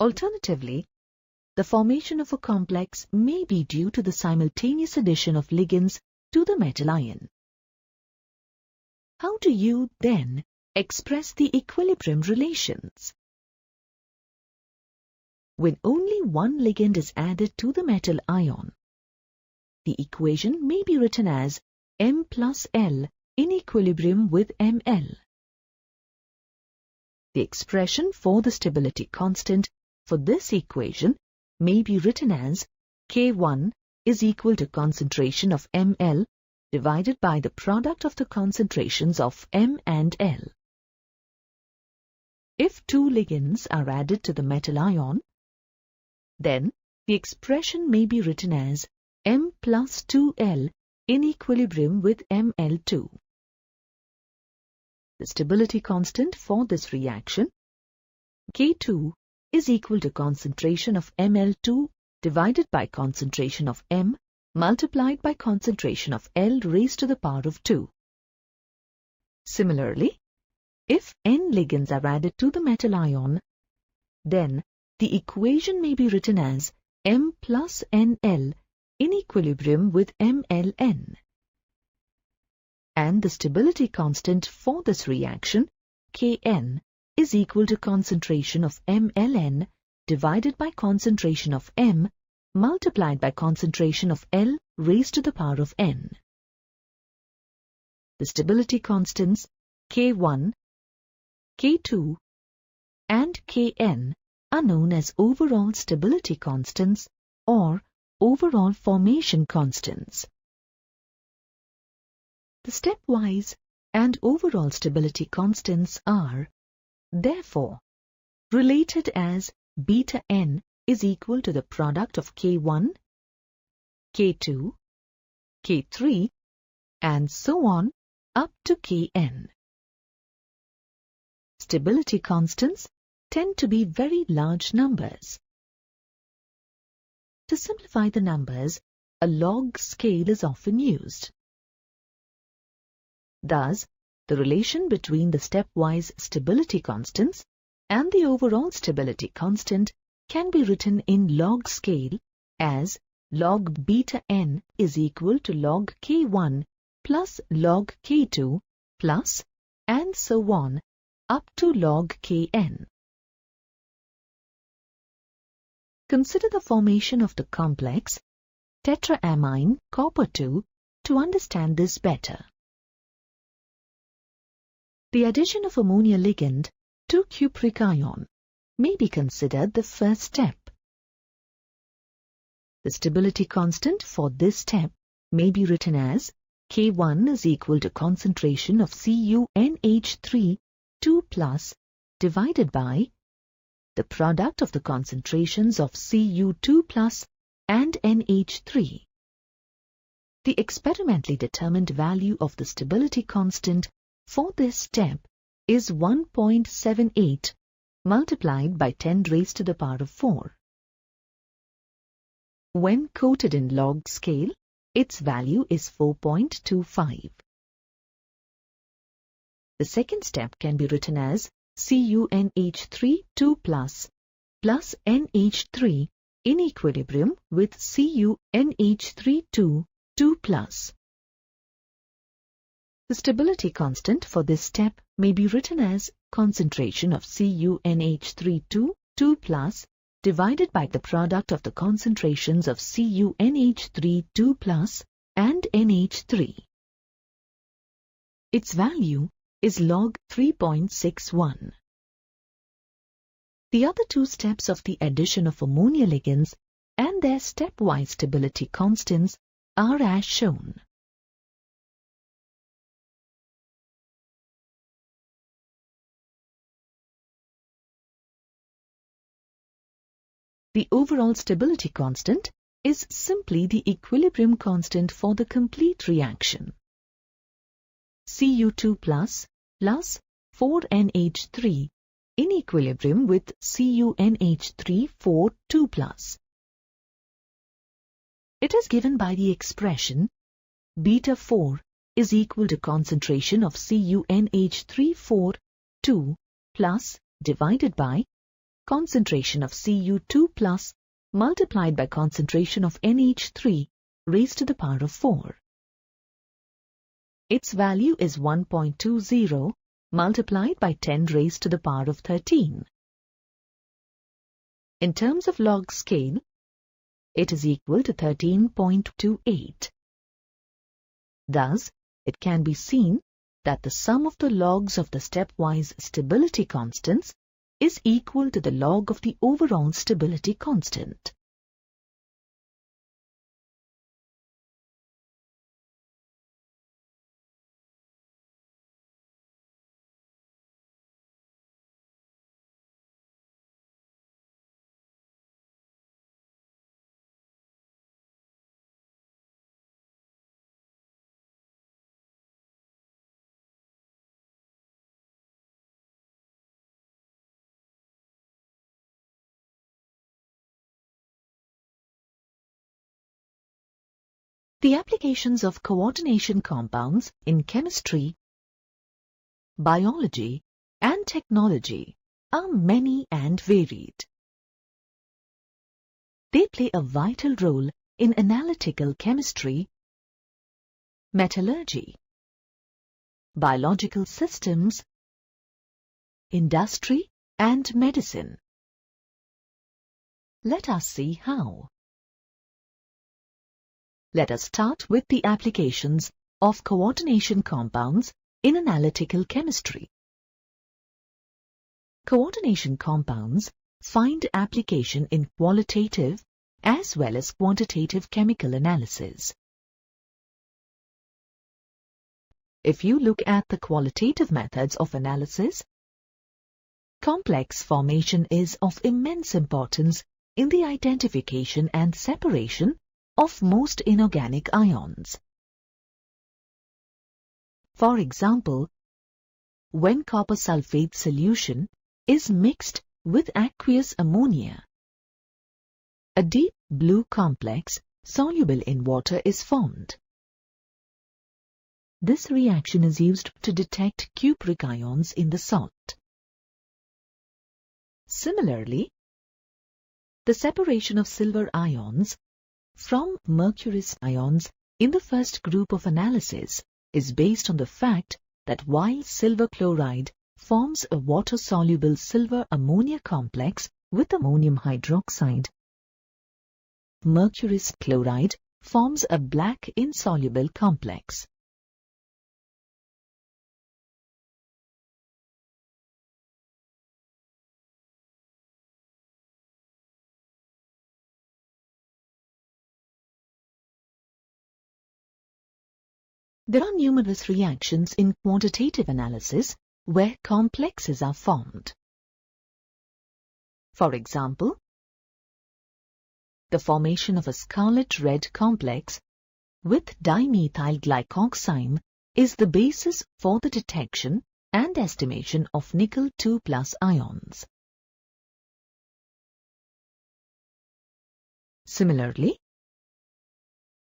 Alternatively, the formation of a complex may be due to the simultaneous addition of ligands to the metal ion. How do you, then, express the equilibrium relations? When only one ligand is added to the metal ion, the equation may be written as M plus L in equilibrium with Ml. The expression for the stability constant for this equation may be written as K1 is equal to concentration of Ml divided by the product of the concentrations of M and L. If two ligands are added to the metal ion, then the expression may be written as M plus 2L in equilibrium with Ml2. The stability constant for this reaction, K2, is equal to concentration of Ml2 divided by concentration of M multiplied by concentration of L raised to the power of 2. Similarly, if N ligands are added to the metal ion, then the equation may be written as M plus NL in equilibrium with MLN. And the stability constant for this reaction, Kn, is equal to concentration of MLN divided by concentration of M multiplied by concentration of L raised to the power of N. The stability constants K1, K2, and Kn are known as overall stability constants or overall formation constants. The stepwise and overall stability constants are, therefore, related as beta n is equal to the product of K1, K2, K3, and so on up to Kn. Stability constants tend to be very large numbers. To simplify the numbers, a log scale is often used. Thus, the relation between the stepwise stability constants and the overall stability constant can be written in log scale as log beta n is equal to log K1 plus log K2 plus and so on up to log Kn. Consider the formation of the complex tetraamine copper 2 to understand this better. The addition of ammonia ligand to cupric ion may be considered the first step. The stability constant for this step may be written as K1 is equal to concentration of CuNH3 2 plus divided by the product of the concentrations of Cu2 plus and NH3. The experimentally determined value of the stability constant for this step is 1.78 multiplied by 10 raised to the power of 4. When quoted in log scale, its value is 4.25. The second step can be written as CuNH3 2 plus NH3 in equilibrium with CuNH3 2 plus. The stability constant for this step may be written as concentration of CuNH3 2 plus divided by the product of the concentrations of CuNH3 2 plus and NH3. Its value is log 3.61. The other two steps of the addition of ammonia ligands and their stepwise stability constants are as shown. The overall stability constant is simply the equilibrium constant for the complete reaction. Cu2 plus 4NH3 in equilibrium with CuNH3 2 plus. It is given by the expression beta 4 is equal to concentration of CuNH3 2 plus divided by concentration of Cu2 plus multiplied by concentration of NH3 raised to the power of 4. Its value is 1.20 multiplied by 10 raised to the power of 13. In terms of log scale, it is equal to 13.28. Thus, it can be seen that the sum of the logs of the stepwise stability constants is equal to the log of the overall stability constant. The applications of coordination compounds in chemistry, biology, and technology are many and varied. They play a vital role in analytical chemistry, metallurgy, biological systems, industry, and medicine. Let us see how. Let us start with the applications of coordination compounds in analytical chemistry. Coordination compounds find application in qualitative as well as quantitative chemical analysis. If you look at the qualitative methods of analysis, complex formation is of immense importance in the identification and separation of most inorganic ions. For example, when copper sulfate solution is mixed with aqueous ammonia, a deep blue complex soluble in water is formed. This reaction is used to detect cupric ions in the salt. Similarly, the separation of silver ions from mercurous ions in the first group of analysis is based on the fact that while silver chloride forms a water-soluble silver-ammonia complex with ammonium hydroxide, mercurous chloride forms a black insoluble complex. There are numerous reactions in quantitative analysis where complexes are formed. For example, the formation of a scarlet red complex with dimethyl glycoxime is the basis for the detection and estimation of nickel 2+ ions. Similarly,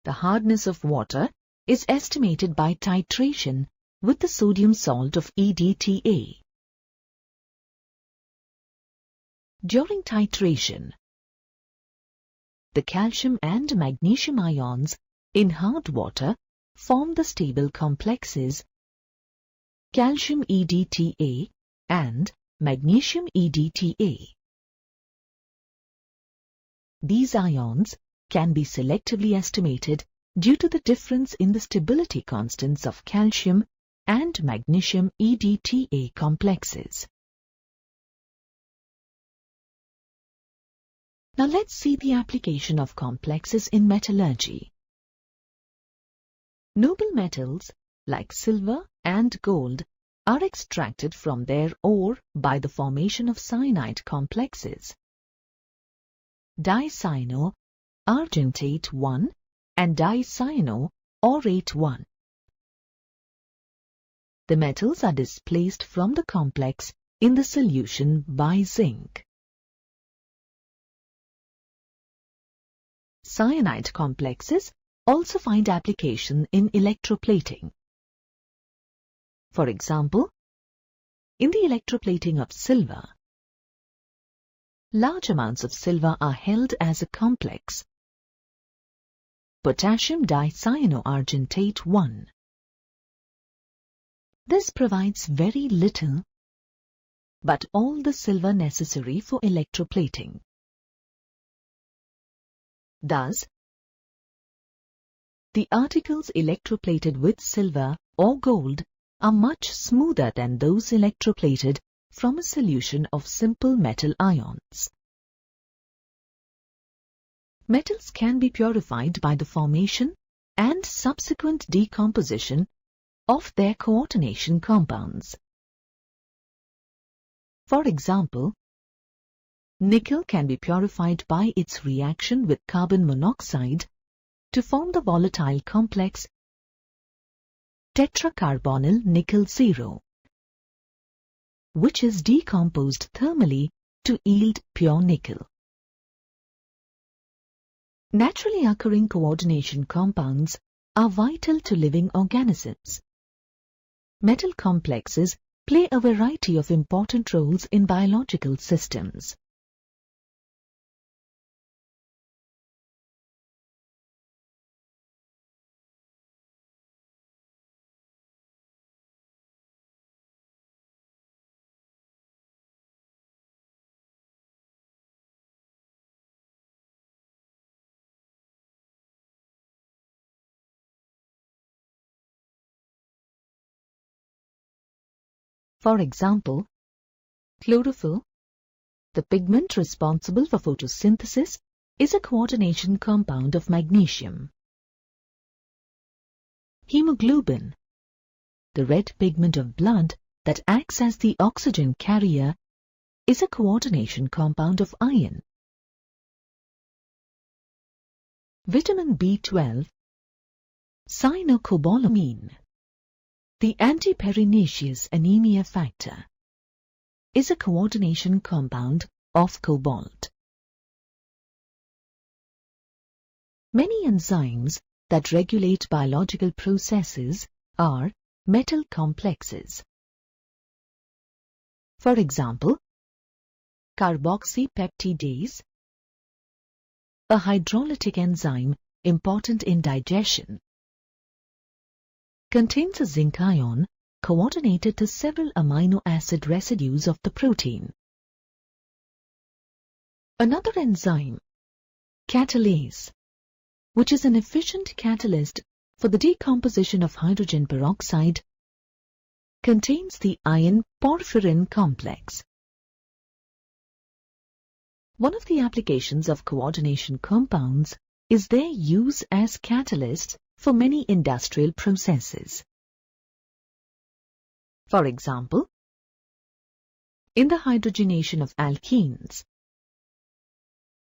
the hardness of water is estimated by titration with the sodium salt of EDTA. During titration, the calcium and magnesium ions in hard water form the stable complexes calcium EDTA and magnesium EDTA. These ions can be selectively estimated due to the difference in the stability constants of calcium and magnesium EDTA complexes. Now let's see the application of complexes in metallurgy. Noble metals like silver and gold are extracted from their ore by the formation of cyanide complexes. Dicyano-argentate 1 and dicyano-aurate 1. The metals are displaced from the complex in the solution by zinc. Cyanide complexes also find application in electroplating. For example, in the electroplating of silver, large amounts of silver are held as a complex, potassium dicyanoargentate 1. This provides very little, but all the silver necessary for electroplating. Thus, the articles electroplated with silver or gold are much smoother than those electroplated from a solution of simple metal ions. Metals can be purified by the formation and subsequent decomposition of their coordination compounds. For example, nickel can be purified by its reaction with carbon monoxide to form the volatile complex tetracarbonyl nickel 0, which is decomposed thermally to yield pure nickel. Naturally occurring coordination compounds are vital to living organisms. Metal complexes play a variety of important roles in biological systems. For example, chlorophyll, the pigment responsible for photosynthesis, is a coordination compound of magnesium. Hemoglobin, the red pigment of blood that acts as the oxygen carrier, is a coordination compound of iron. Vitamin B12, cyanocobalamin, the anti-pernicious anemia factor, is a coordination compound of cobalt. Many enzymes that regulate biological processes are metal complexes. For example, carboxypeptidase, a hydrolytic enzyme important in digestion, contains a zinc ion coordinated to several amino acid residues of the protein. Another enzyme, catalase, which is an efficient catalyst for the decomposition of hydrogen peroxide, contains the iron porphyrin complex. One of the applications of coordination compounds is their use as catalysts for many industrial processes. For example, in the hydrogenation of alkenes,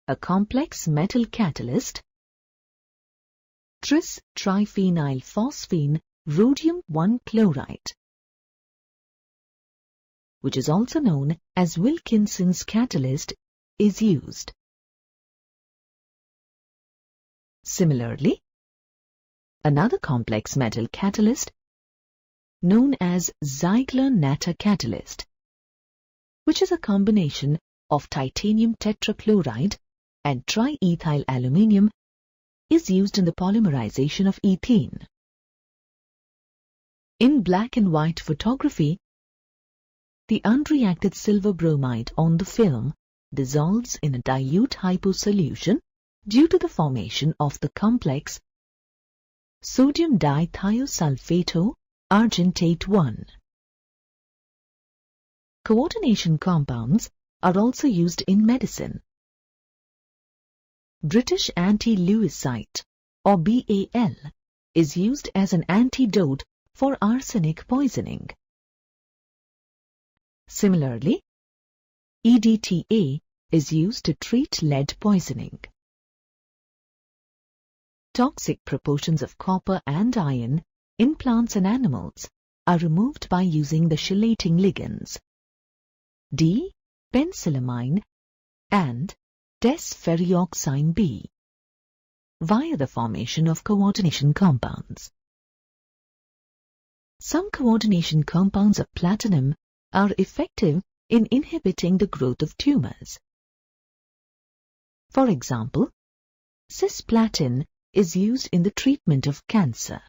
a complex metal catalyst, tris-triphenylphosphine rhodium-1 chloride, which is also known as Wilkinson's catalyst, is used. Similarly, another complex metal catalyst, known as Ziegler-Natta catalyst, which is a combination of titanium tetrachloride and triethyl aluminium, is used in the polymerization of ethene. In black and white photography, the unreacted silver bromide on the film dissolves in a dilute hyposolution due to the formation of the complex sodium dithiosulfato-argentate 1. Coordination compounds are also used in medicine. British anti-Lewisite, or BAL, is used as an antidote for arsenic poisoning. Similarly, EDTA is used to treat lead poisoning. Toxic proportions of copper and iron in plants and animals are removed by using the chelating ligands D-pencilamine and desferrioxime B via the formation of coordination compounds. Some coordination compounds of platinum are effective in inhibiting the growth of tumors. For example, cisplatin is used in the treatment of cancer.